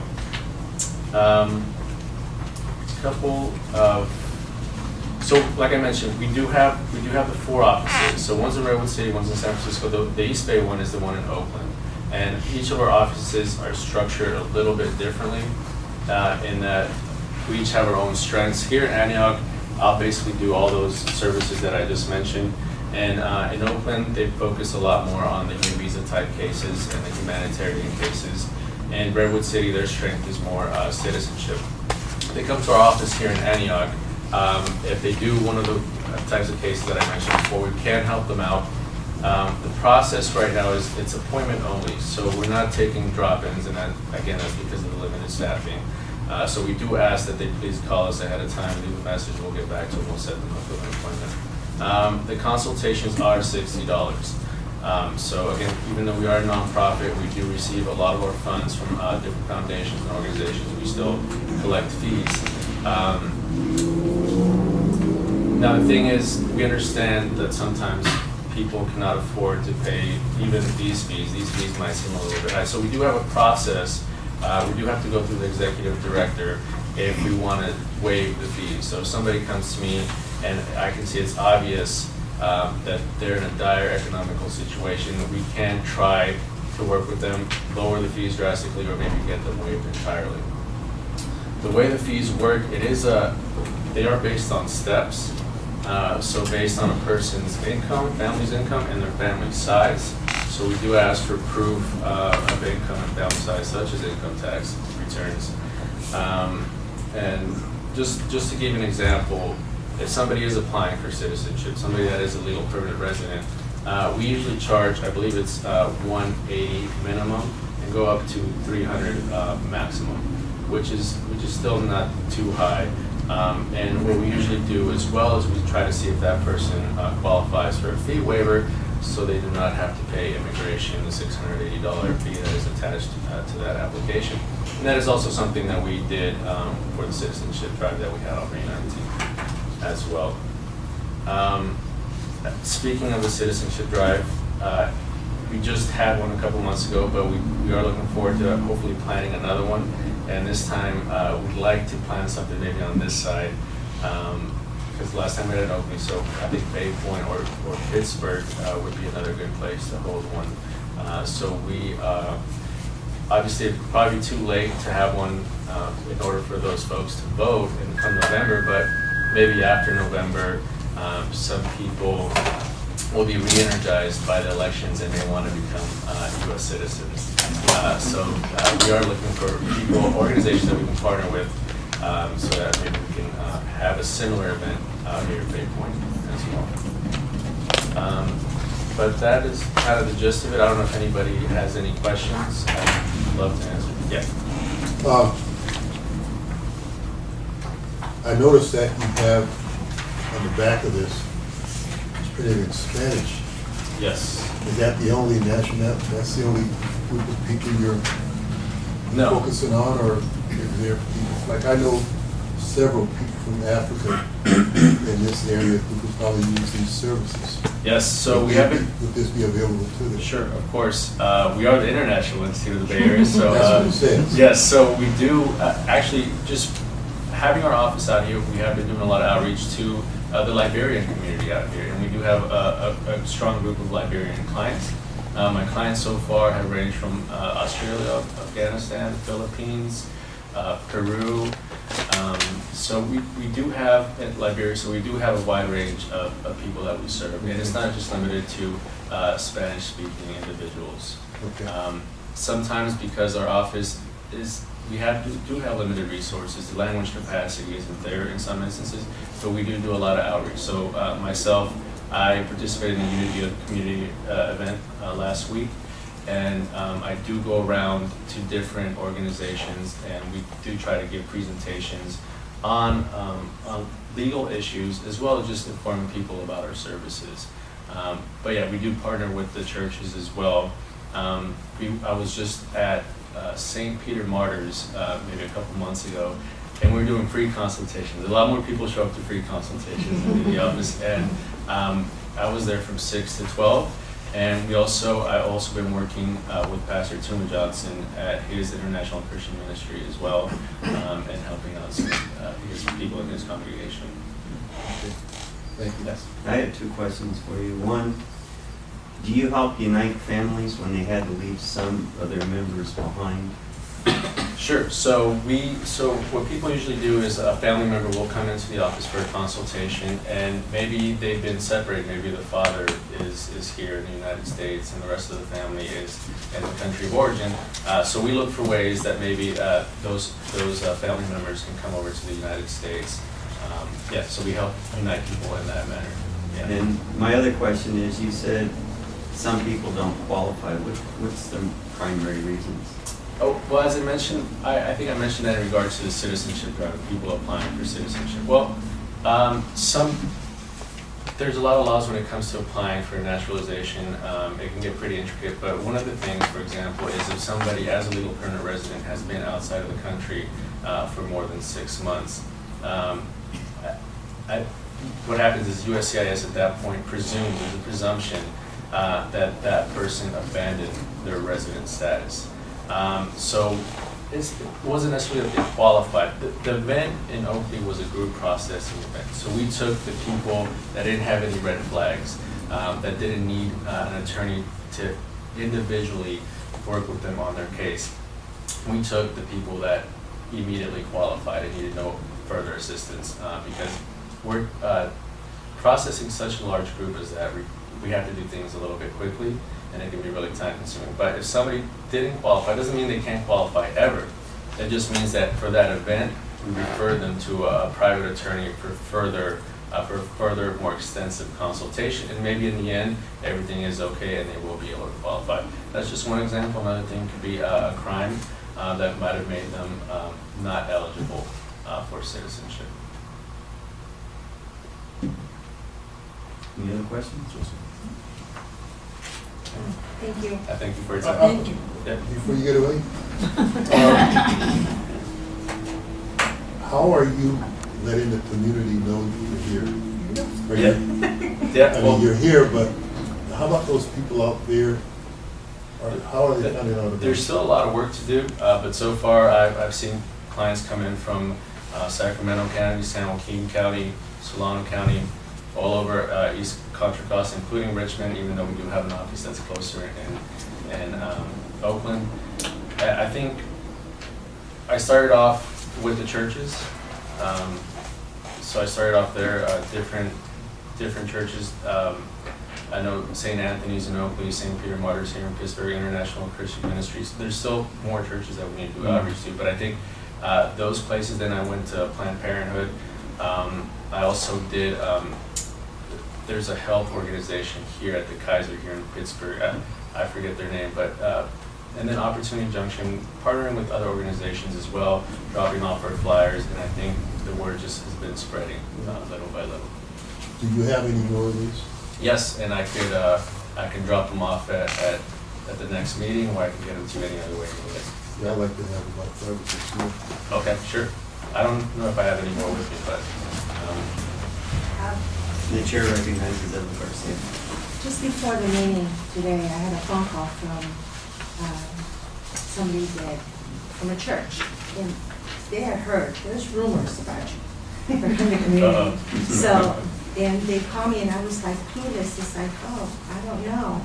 So like I mentioned, we do have the 4 offices. So one's in Redwood City, one's in San Francisco. The East Bay one is the one in Oakland. And each of our offices are structured a little bit differently in that we each have our own strengths. Here in Antioch, I'll basically do all those services that I just mentioned. And in Oakland, they focus a lot more on the U visa type cases and the humanitarian cases. In Redwood City, their strength is more citizenship. They come to our office here in Antioch. If they do one of the types of cases that I mentioned before, we can help them out. The process right now is it's appointment only, so we're not taking drop-ins, and that, again, that's because of the limited staffing. So we do ask that they please call us ahead of time, leave a message, we'll get back to them, we'll set them up with an appointment. The consultations are $60. So again, even though we are a nonprofit, we do receive a lot of our funds from different foundations and organizations. We still collect fees. Now the thing is, we understand that sometimes people cannot afford to pay even these fees. These fees might seem a little bit high. So we do have a process. We do have to go through the executive director if we want to waive the fees. So if somebody comes to me and I can see it's obvious that they're in a dire economical situation, we can try to work with them, lower the fees drastically, or maybe get them waived entirely. The way the fees work, they are based on steps. So based on a person's income, family's income, and their family size. So we do ask for proof of income and family size, such as income tax returns. And just to give an example, if somebody is applying for citizenship, somebody that is a legal permanent resident, we usually charge, I believe it's $180 minimum and go up to $300 maximum, which is still not too high. And what we usually do as well is we try to see if that person qualifies for a fee waiver, so they do not have to pay immigration, the $680 fee that is attached to that application. And that is also something that we did for the citizenship drive that we had on May 19th as well. Speaking of the citizenship drive, we just had one a couple months ago, but we are looking forward to hopefully planning another one. And this time, we'd like to plan something maybe on this side, because last time we had an opening, so I think Bay Point or Pittsburgh would be another good place to hold one. So we, obviously it'd probably be too late to have one in order for those folks to vote in come November, but maybe after November, some people will be re-energized by the elections and may want to become U.S. citizens. So we are looking for people, organizations that we can partner with, so that maybe we can have a similar event here at Bay Point as well. But that is kind of the gist of it. I don't know if anybody has any questions. I'd love to answer. Yeah. I noticed that you have on the back of this, it's printed in Spanish. Yes. Is that the only that's the only group of people you're focusing on, or is there people, like I know several people from Africa in this area who could probably use these services? Yes, so we have been. Would this be available to them? Sure, of course. We are the International Institute of the Bay Area, so that's what it says. Yes, so we do actually just having our office out here. We have been doing a lot of outreach to the Liberian community out here, and we do have a strong group of Liberian clients. My clients so far have ranged from Australia, Afghanistan, the Philippines, Peru. So we do have at Liberia, so we do have a wide range of people that we serve, and it's not just limited to Spanish-speaking individuals. Okay. Sometimes because our office is, we do have limited resources, the language capacity isn't there in some instances, but we do a lot of outreach. So myself, I participated in the Unity of Community event last week, and I do go around to different organizations, and we do try to give presentations on legal issues, as well as just informing people about our services. But yeah, we do partner with the churches as well. I was just at St. Peter Martyrs maybe a couple months ago, and we were doing free consultations. A lot more people show up to free consultations in the office, and I was there from 6 to 12. And I also been working with Pastor Tuma Johnson at his International Christian Ministry as well, and helping out some his people in his congregation. Thank you. Yes. I have two questions for you. One, do you help unite families when they had to leave some of their members behind? Sure. So what people usually do is a family member will come into the office for a consultation, and maybe they've been separated. Maybe the father is here in the United States, and the rest of the family is in the country of origin. So we look for ways that maybe those family members can come over to the United States. So we help unite people in that manner. Yeah. And my other question is, you said some people don't qualify. What's the primary reasons? Oh, well, as I mentioned, I think I mentioned that in regards to the citizenship drive, people applying for citizenship. Well, there's a lot of laws when it comes to applying for naturalization. It can get pretty intricate, but one of the things, for example, is if somebody as a legal permanent resident has been outside of the country for more than 6 months, what happens is USCIS at that point presumes, there's a presumption that that person abandoned their resident status. So it wasn't necessarily that they qualified. The event in Oakley was a group processing event. So we took the people that didn't have any red flags, that didn't need an attorney to individually work with them on their case. We took the people that immediately qualified and needed no further assistance, because we're processing such a large group as that we have to do things a little bit quickly, and it can be really time consuming. But if somebody didn't qualify, it doesn't mean they can't qualify ever. It just means that for that event, we refer them to a private attorney for further, more extensive consultation. And maybe in the end, everything is okay and they will be able to qualify. That's just one example. Another thing could be a crime that might have made them not eligible for citizenship. Any other questions? Thank you. I thank you for your time. Thank you. Yeah. Before you get away, how are you letting the community know you're here? Are you- Yeah, I well, mean, you're here, but how about those people out there? How are they finding out about it? there's still a lot of work to do, but so far I've seen clients come in from Sacramento County, San Joaquin County, Solano County, all over East Contra Costa, including Richmond, even though we do have an office that's closer in Oakland. I think I started off with the churches. So I started off there, different churches. I know St. Anthony's in Oakley, St. Peter Martyrs here in Pittsburgh, International Christian Ministries. There's still more churches that we need to do outreach to, but I think those places, then I went to Planned Parenthood. I also did, there's a health organization here at the Kaiser here in Pittsburgh. I forget their name, but, and then Opportunity Junction, partnering with other organizations as well, dropping off our flyers, and I think the word just has been spreading little by little. Do you have any more of these? Yes, and I can drop them off at the next meeting, or I can get them to you any other way. Yeah, I'd like to have about 5 or 6 more. Okay, sure. I don't know if I have any more with me, but, The chair recognizes Debra Garcia. Just before the meeting today, I had a phone call from somebody from a church, and they had heard, there's rumors about you in the community. So, and they called me and I was like clueless, it's like, oh, I don't know.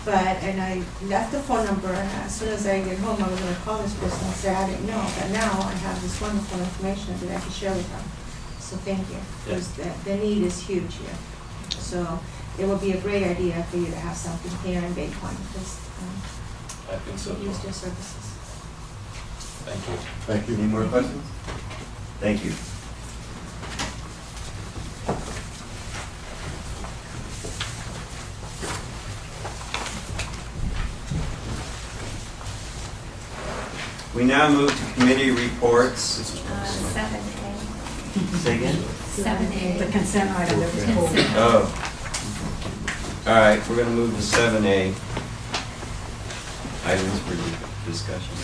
And I left the phone number, and as soon as I get home, I was gonna call this person and say I didn't know, but now I have this wonderful information that I can share with them. So thank you, because the need is huge here. So it would be a great idea for you to have something here in Bay Point, because I think so. use their services. Thank you. Thank you. Any more questions? Thank you. We now move to committee reports. 7A. Say again? 7A. The consent item that was pulled. Oh. All right, we're gonna move to 7A. Items for discussion.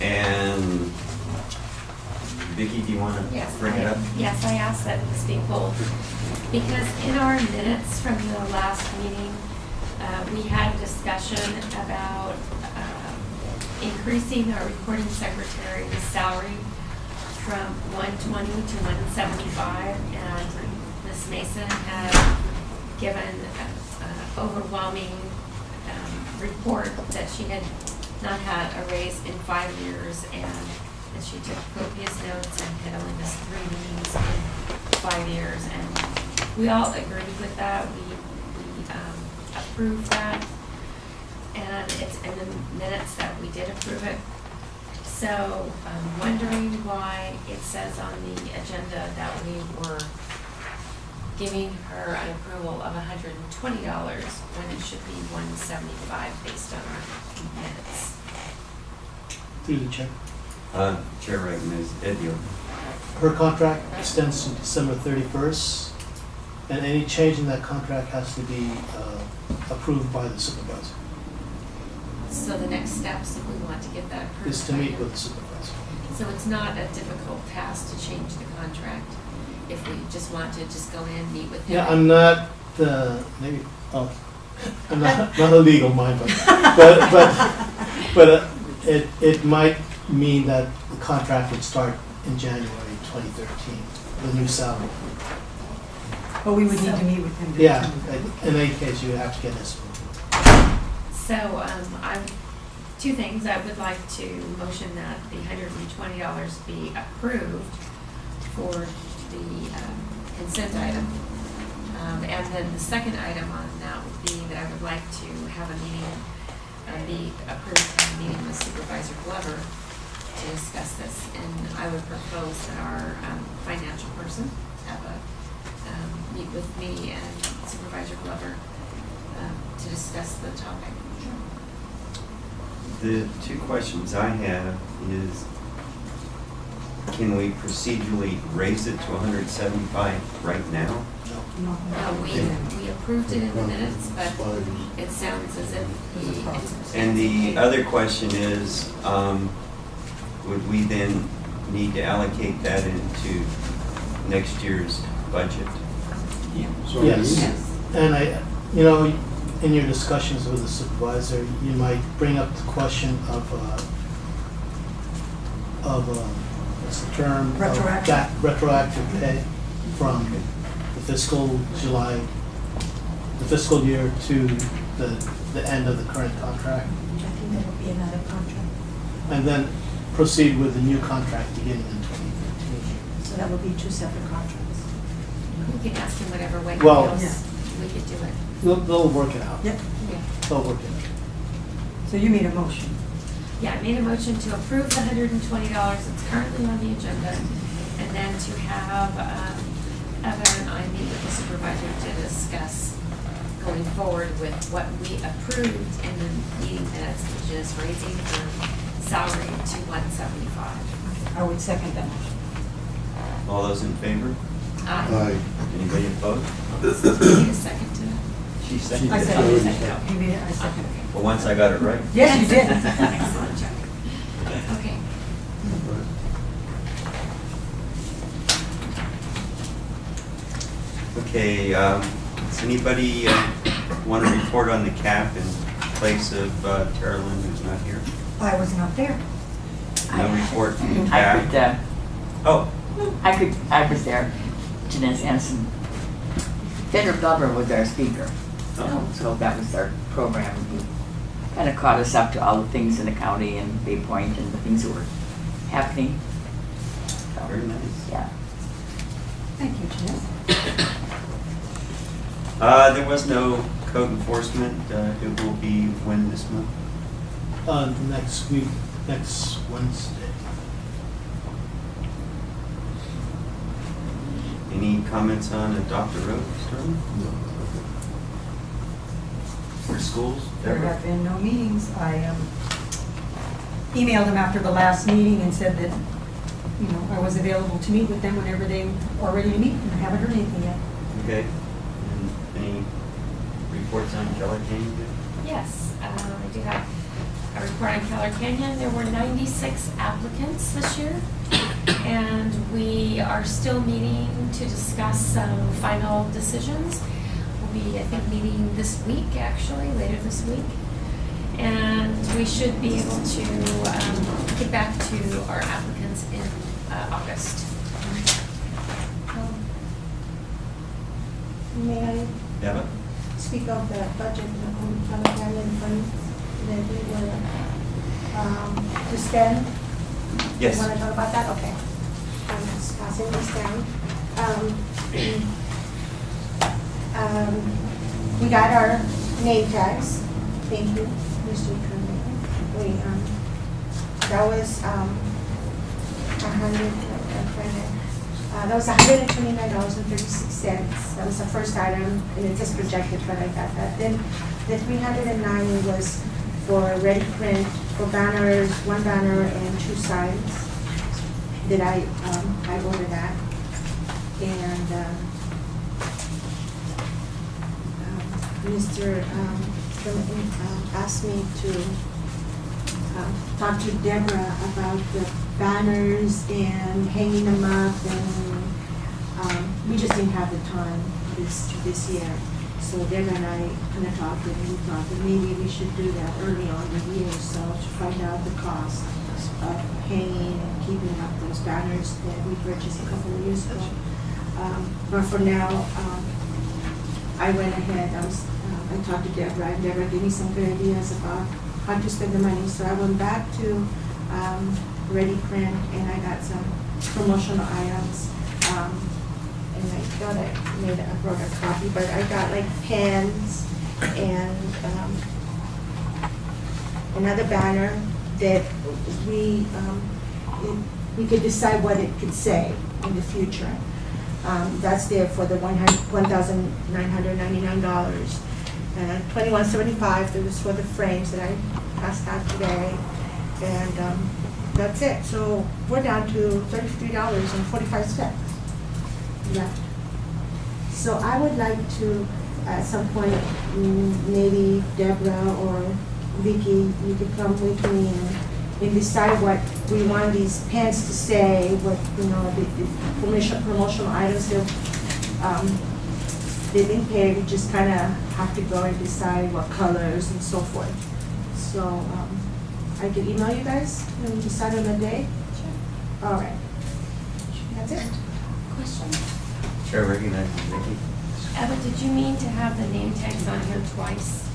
And Vicki, do you wanna bring it up? Yes, I asked that this be pulled, because in our minutes from the last meeting, we had a discussion about increasing our recording secretary's salary from $120 to $175, and Ms. Mason had given an overwhelming report that she had not had a raise in 5 years, and that she took copious notes and had only missed 3 meetings in 5 years, and we all agreed with that. We approved that, and it's in the minutes that we did approve it. So I'm wondering why it says on the agenda that we were giving her an approval of $120 when it should be $175 based on our minutes. Through the chair. Chair recognizes Edio. Her contract extends to December 31st, and any change in that contract has to be approved by the supervisor. So the next steps, if we want to get that approved. Is to meet with the supervisor. So it's not a difficult task to change the contract. if we just want to just go in, meet with him. Yeah, I'm not, maybe, I'm not a legal mind, but it might mean that the contract would start in January 2013, the new salary. But we would need to meet with him. to Yeah, determine. in any case, you would have to get his approval. So, two things, I would like to motion that the $120 be approved for the consent item. And then the second item on that would be that I would like to have a meeting, be approved at a meeting with Supervisor Glover to discuss this. And I would propose that our financial person have a, meet with me and Supervisor Glover to discuss the topic. The two questions I have is, can we procedurally raise it to 175 right now? No. We approved it in the minutes, but it sounds as if he. And the other question is, would we then need to allocate that into next year's budget? Yes. And in your discussions with the supervisor, you might bring up the question of what's the term? Retroactive. That retroactive pay from the fiscal year to the end of the current contract. I think that would be another contract. And then proceed with the new contract beginning in 2013. So that would be two separate contracts. We can ask him whatever way he Well, feels we could do it. They'll work it out. Yep. Yeah. They'll work it out. So you made a motion. Yeah, I made a motion to approve the $120 that's currently on the agenda, and then to have Evan and I meet with the supervisor to discuss going forward with what we approved in the meeting minutes, which is raising her salary to 175. I would second that motion. All those in favor? Aye. Anybody opposed? Need a second to that? She seconded I it. second you it. second. You made it, I second it. Well, once I got it right. Yes, you did. Excellent job. Okay. Okay, does anybody want to report on the cap in place of Tara Lynn, who's not here? I was not there. No report from the I could, cap? Oh, I was there, Janice Anderson. Federal Glover was our speaker. Oh. So that was our program. He kind of caught us up to all the things in the county and Bay Point and the things that were happening. So, very nice. yeah. Thank you, Janice. There was no code enforcement. It will be when this month? Next week, next Wednesday. Any comments on adopt a road, Sterling? No. For schools? There Debra? have been no meetings. I emailed them after the last meeting and said that, I was available to meet with them whenever they are ready to meet, and I haven't heard anything yet. Okay. And any reports on Keller Canyon? Yes, I do have a report on Keller Canyon. There were 96 applicants this year, and we are still meeting to discuss some final decisions. We'll be, I think, meeting this week, actually, later this week. And we should be able to get back to our applicants in August. May I Debra? speak of the budget on California funds that we were to spend? Yes. You want to talk about that? Okay. I'm just passing this down. We got our name tags. Thank you, Mr. Attorney. That was that was $129.36. That was the first item, and it just projected, but I got that. Then the $309 was for ready print, for banners, one banner and two signs. Did I ordered that. And Mr. Asked me to talk to Debra about the banners and hanging them up and didn't have the time this year. So Debra and I kind of talked and we thought that maybe we should do that early on in the year, so to find out the cost of hanging and keeping up those banners that we purchased a couple of years ago. But for now, I went ahead, I talked to Debra, and Debra gave me some good ideas about how to spend the money. So I went back to Ready Print and I got some promotional items. And I thought I brought a copy, but I got like pens and another banner that we could decide what it could say in the future. That's there for the $1,999. And $21.75, that was for the frames that I passed out today. And that's it. So we're down to $33.45 left. So I would like to, at some point, maybe Debra or Vicky, you could come with me and decide what we want these pens to say, what, you know, the promotional items that they've been paid. We just kind of have to go and decide what colors and so forth. So I could email you guys and decide on a day? Sure. All right. That's it. Question. Chair recognizes Vicky. Eva, did you mean to have the name tags on here twice?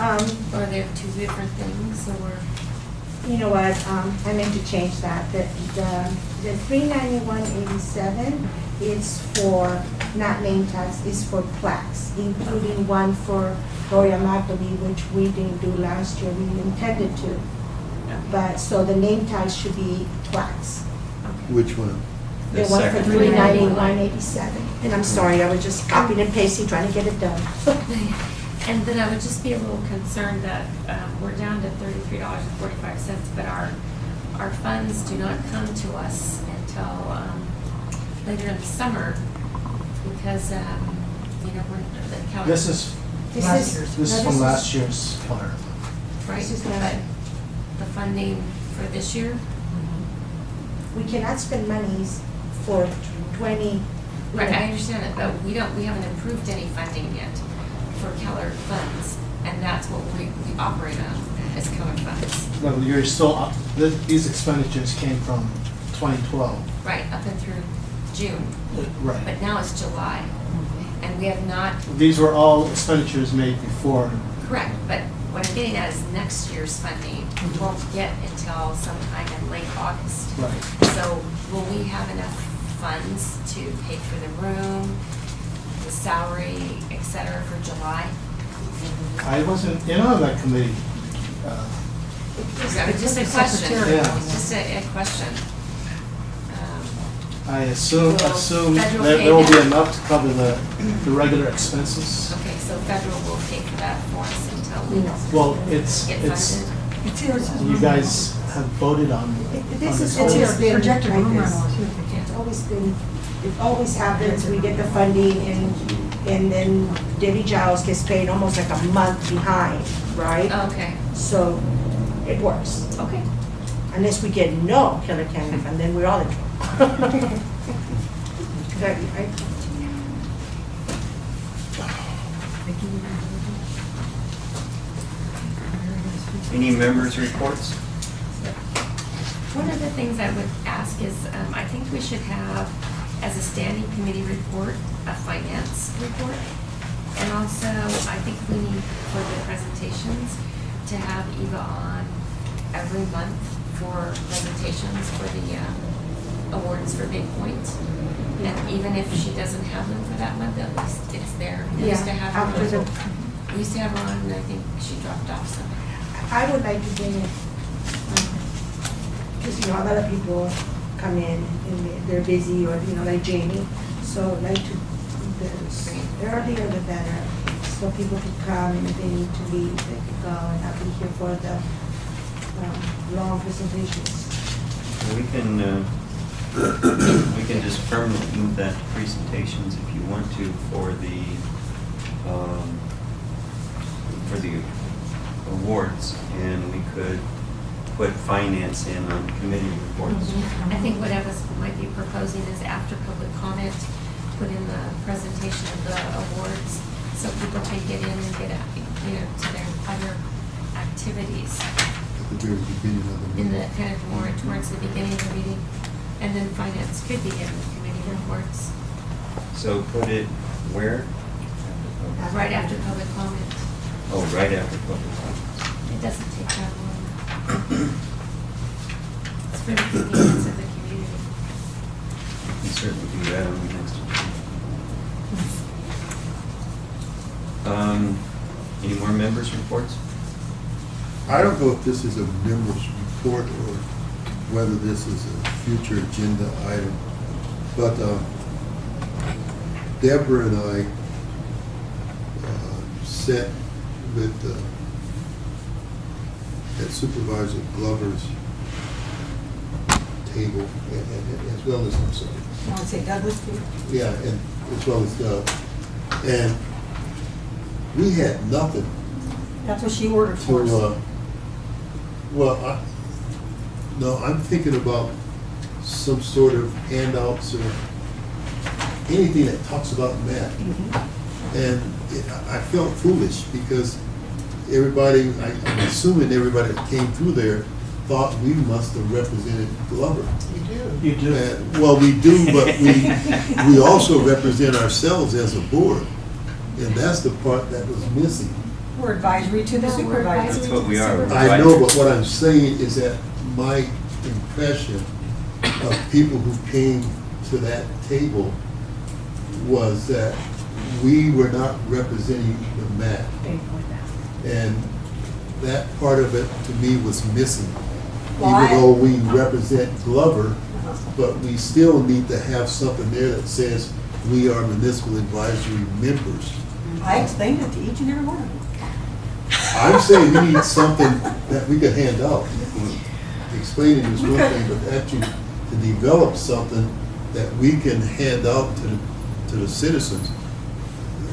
Or they're two different things, or? You know what, I meant to change that. The $391.87 is for, not name tags, is for plaques, including one for Gloria McAbee, which we didn't do last year, we intended to. But, so the name tags should be plaques. Which one? The one for $391.87. And I'm sorry, I was just copying and pasting, trying to get it done. And then I would just be a little concerned that we're down to $33.45, but our funds do not come to us until later in the summer because, you know, we're the county. This is from last year's calendar. Right, This is but the funding for this year? We cannot spend monies for 20. Right, I understand it, but we haven't approved any funding yet for Keller funds, and that's what we operate on, as Keller funds. Well, you're still, these expenditures came from 2012. Right, up and through June. Right. But now it's July, and we have not. These were all expenditures made before. Correct, but what I'm getting at is next year's funding we won't get until sometime in late August. Right. So will we have enough funds to pay for the room, the salary, et cetera, for July? I wasn't in on that committee. Just a question, Yeah. just a question. I assume Will that federal there pay will be that? enough to cover the regular expenses. Okay, so federal will pay for that for us until we Well, it's, get funded? you guys have voted on This on is this. always been Projected like room this. rental. It's always been, it always happens, we get the funding and then Debbie Giles gets paid almost like a month behind, right? Okay, So it works. okay. Unless we get no Keller County fund, then we're all in trouble. Any members' reports? One of the things I would ask is, I think we should have, as a standing committee report, a finance report. And also, I think we need for the presentations to have Eva on every month for presentations for the awards for Big Point. And even if she doesn't have them for that month, at least it's there. We used to have her on, we used to have her on, and I think she dropped off somehow. I would like to bring it, because, you know, a lot of people come in and they're busy, or, you know, like Jamie. So I'd like to, the earlier the better, so people can come, and if they need to leave, they can go, and I'll be here for the long presentations. We can just permanently move that to presentations if you want to for the awards, and we could put finance in on committee reports. I think what Eva's might be proposing is after public comment, put in the presentation of the awards so people can get in and get, to their other activities At the very beginning of the in meeting. the kind of more towards the beginning of the meeting. And then finance could be in the committee reports, So put it where? right after public comment. Oh, right after public comment. It doesn't take that long. It's for the convenience of the community. We can certainly do that on the next agenda. Any more members' reports? I don't know if this is a member's report or whether this is a future agenda item, but Debra and I sat with at Supervisor Glover's table, and as well as, I'm sorry. I want to say Douglas, too. Yeah, and as well as Doug. And we had nothing That's what she ordered for us. No, I'm thinking about some sort of handouts or anything that talks about math. And I felt foolish because everybody, I'm assuming everybody that came through there thought we must have represented Glover. You do. Well, we do, but we also represent ourselves as a board. And that's the part that was missing. We're advisory to the No, we're supervisor. That's what we are. I know, but what I'm saying is that my impression of people who came to that table was that we were not representing the MAC. And that part of it, to me, was missing. Why? Even though we represent Glover, but we still need to have something there that says we are municipal advisory members. I explained it to each and every one of them. I'm saying we need something that we could hand out. Explaining is one thing, but actually to develop something that we can hand out to the citizens,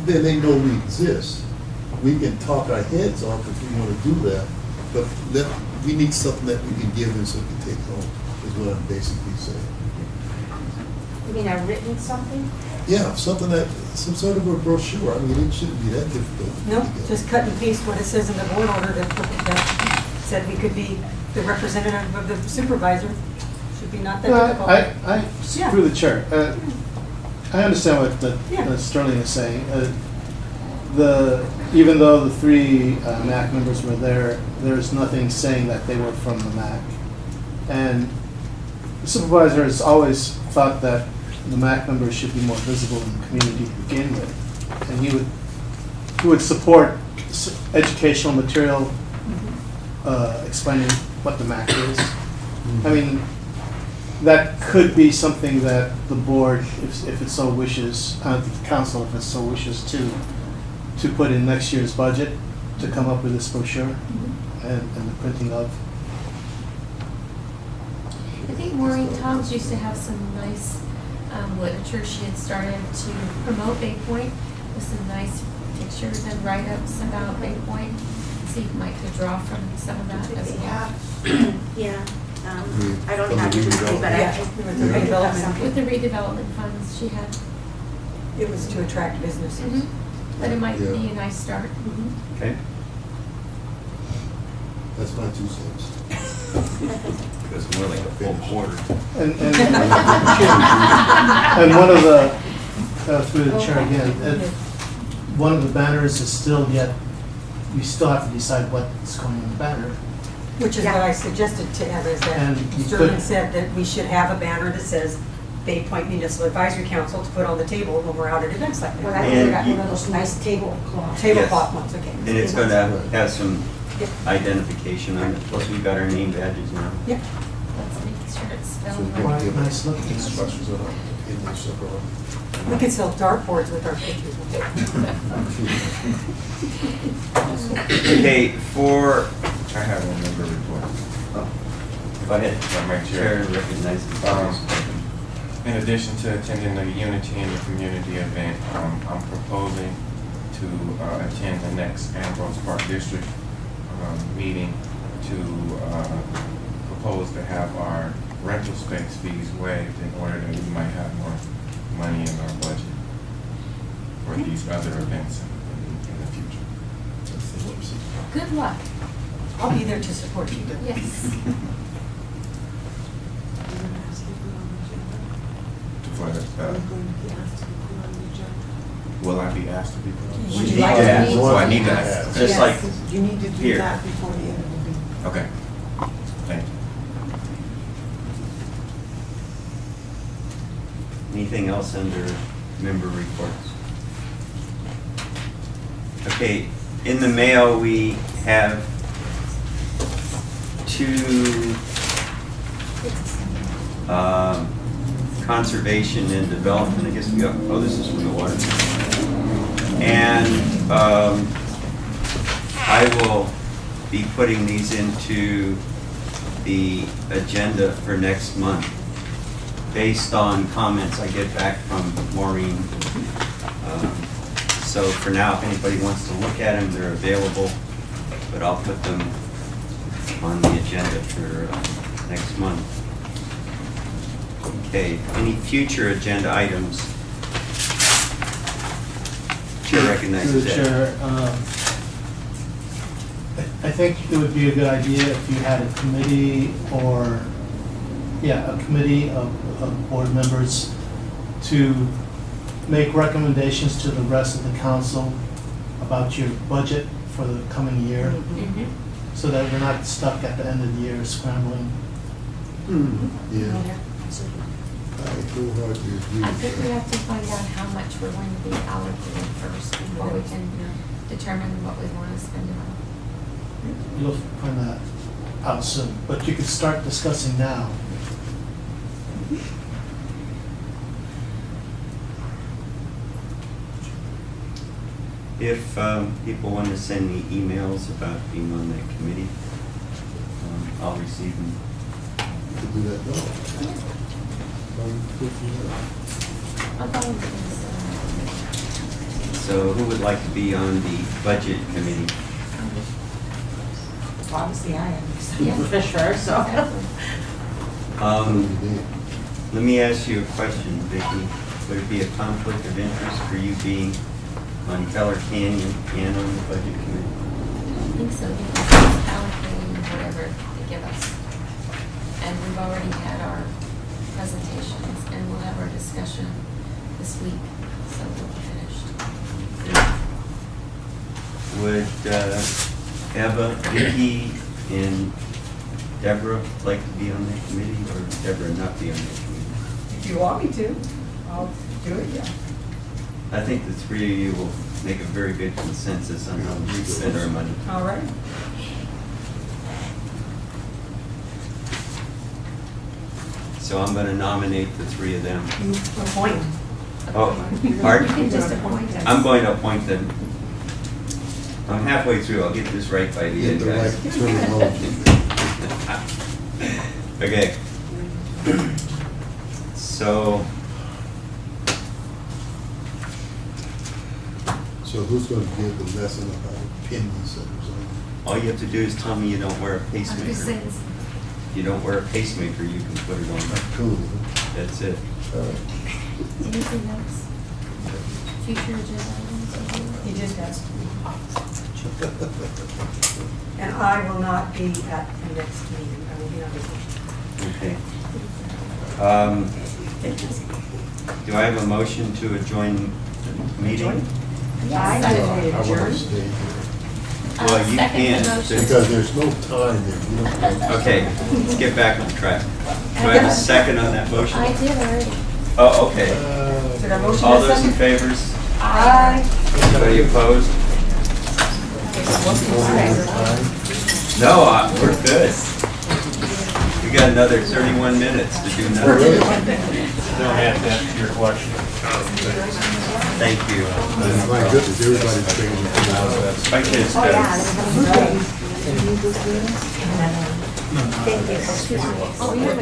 then they know we exist. We can talk our heads off if we want to do that, but we need something that we can give them so we can take home, is what I'm basically saying. You mean a written something? Yeah, some sort of a brochure. I mean, it shouldn't be that difficult. No, just cut and paste what it says in the board order that said we could be the representative of the supervisor. Should be not that difficult. I through the chair. I understand what Yeah. Sterling is saying. Even though the three MAC members were there's nothing saying that they were from the MAC. And the supervisor has always thought that the MAC members should be more visible in the community to begin with. And he would support educational material explaining what the MAC is. I mean, that could be something that the board, if it so wishes, the council, if it so wishes, to put in next year's budget, to come up with this brochure and the printing of. I think Maureen Toms used to have some nice literature she had started to promote Bay Point with some nice pictures and write-ups about Bay Point. See if Mike could draw from some of that as well. Yeah. I don't have it with me, but I With the redevelopment funds she had. It was to attract businesses. But it might be a nice start. Okay. That's my 2 cents. It's more like a full quarter. And one of the, through the chair again, one of the banners is still yet, we still have to decide what's going on the banner. Which is what I suggested to Eva, is And that you Sterling could- said that we should have a banner that says Bay Point Municipal Advisory Council to put on the table when we're out at events like Well, that. I think we got one of those nice tablecloths. Tablecloth ones, okay. And it's going to have some identification on it, plus we've got our name badges now. Yep. Let's make sure it's So spelled we right. can give Nice looking. instructions on it in there separate. We could sell dartboards with our pictures. Okay, I have one member report. go ahead. Madam Chair Chair. recognizes. In addition to attending the Unity in the Community event, I'm proposing to attend the next Ambrose Park District meeting to propose to have our rental space fees waived in order that we might have more money in our budget. these other events in the future. Let's see what we see. Good luck. I'll be there to support you. Yes. For the, will I be asked to be put on? Would you like to Yeah, be? so I need to ask. Just like You need to do here. that before the end of the meeting. Okay. Thank you. Anything else under member reports? Okay, in the mail, we have two conservation and development, I guess we got, oh, this is from the water. And I will be putting these into the agenda for next month, based on comments I get back from Maureen. So for now, if anybody wants to look at them, they're available, but I'll put them on the agenda for next month. Okay, any future agenda items? Chair Through recognizes the that. chair, I think it would be a good idea if you had a committee or, yeah, a committee of board members to make recommendations to the rest of the council about your budget for the coming year, so that we're not stuck at the end of the year scrambling. Yeah. I wholeheartedly agree. I think we have to find out how much we're going to be allocated first before we can determine what we want to spend it on. You'll find that out soon, but you could start discussing now. If people want to send me emails about being on that committee, I'll receive them. To do that now. So who would like to be on the budget committee? Obviously, I am, Yeah. for sure, so. Let me ask you a question, Vicki. Would it be a conflict of interest for you being on Keller Canyon and on the budget committee? I don't think so, because it's allocating whatever they give us. And we've already had our presentations, and we'll have our discussion this week, so we'll be finished. Would Eva, Vicki, and Debra like to be on that committee, or Debra not be on that committee? If you want me to, I'll do it, yeah. I think the three of you will make a very good consensus on how we spend our money. All right. So I'm going to nominate the three of them. You appoint. Oh, You pardon? can just appoint us. I'm going to appoint them. I'm halfway through, I'll get this right by the end, Get the guys. right terminology. Okay. So, So who's going to give the lesson about pin centers on? all you have to do is tell me you don't wear a I was gonna say pacemaker. this. If you don't wear a pacemaker, you can put it on. Cool. That's it. Anything else? Future agenda items? He just asked. And I will not be at the next meeting. I will be on vacation. Okay. Do I have a motion to adjourn the meeting? I Yes. will I want adjourn. to stay here. Well, you Second the can. motion. Because there's no time there. You don't have- Okay, let's get back on track. Do I have a second on that motion? I did already. Oh, okay. Did I motion All a those in second? favors? Aye. Anybody opposed? No, we're good. We got another 31 minutes to do nothing. They'll add that to your collection. Thank you. My goodness, everybody's bringing it. My kids Oh, better. yeah. Thank you. Oh, we have a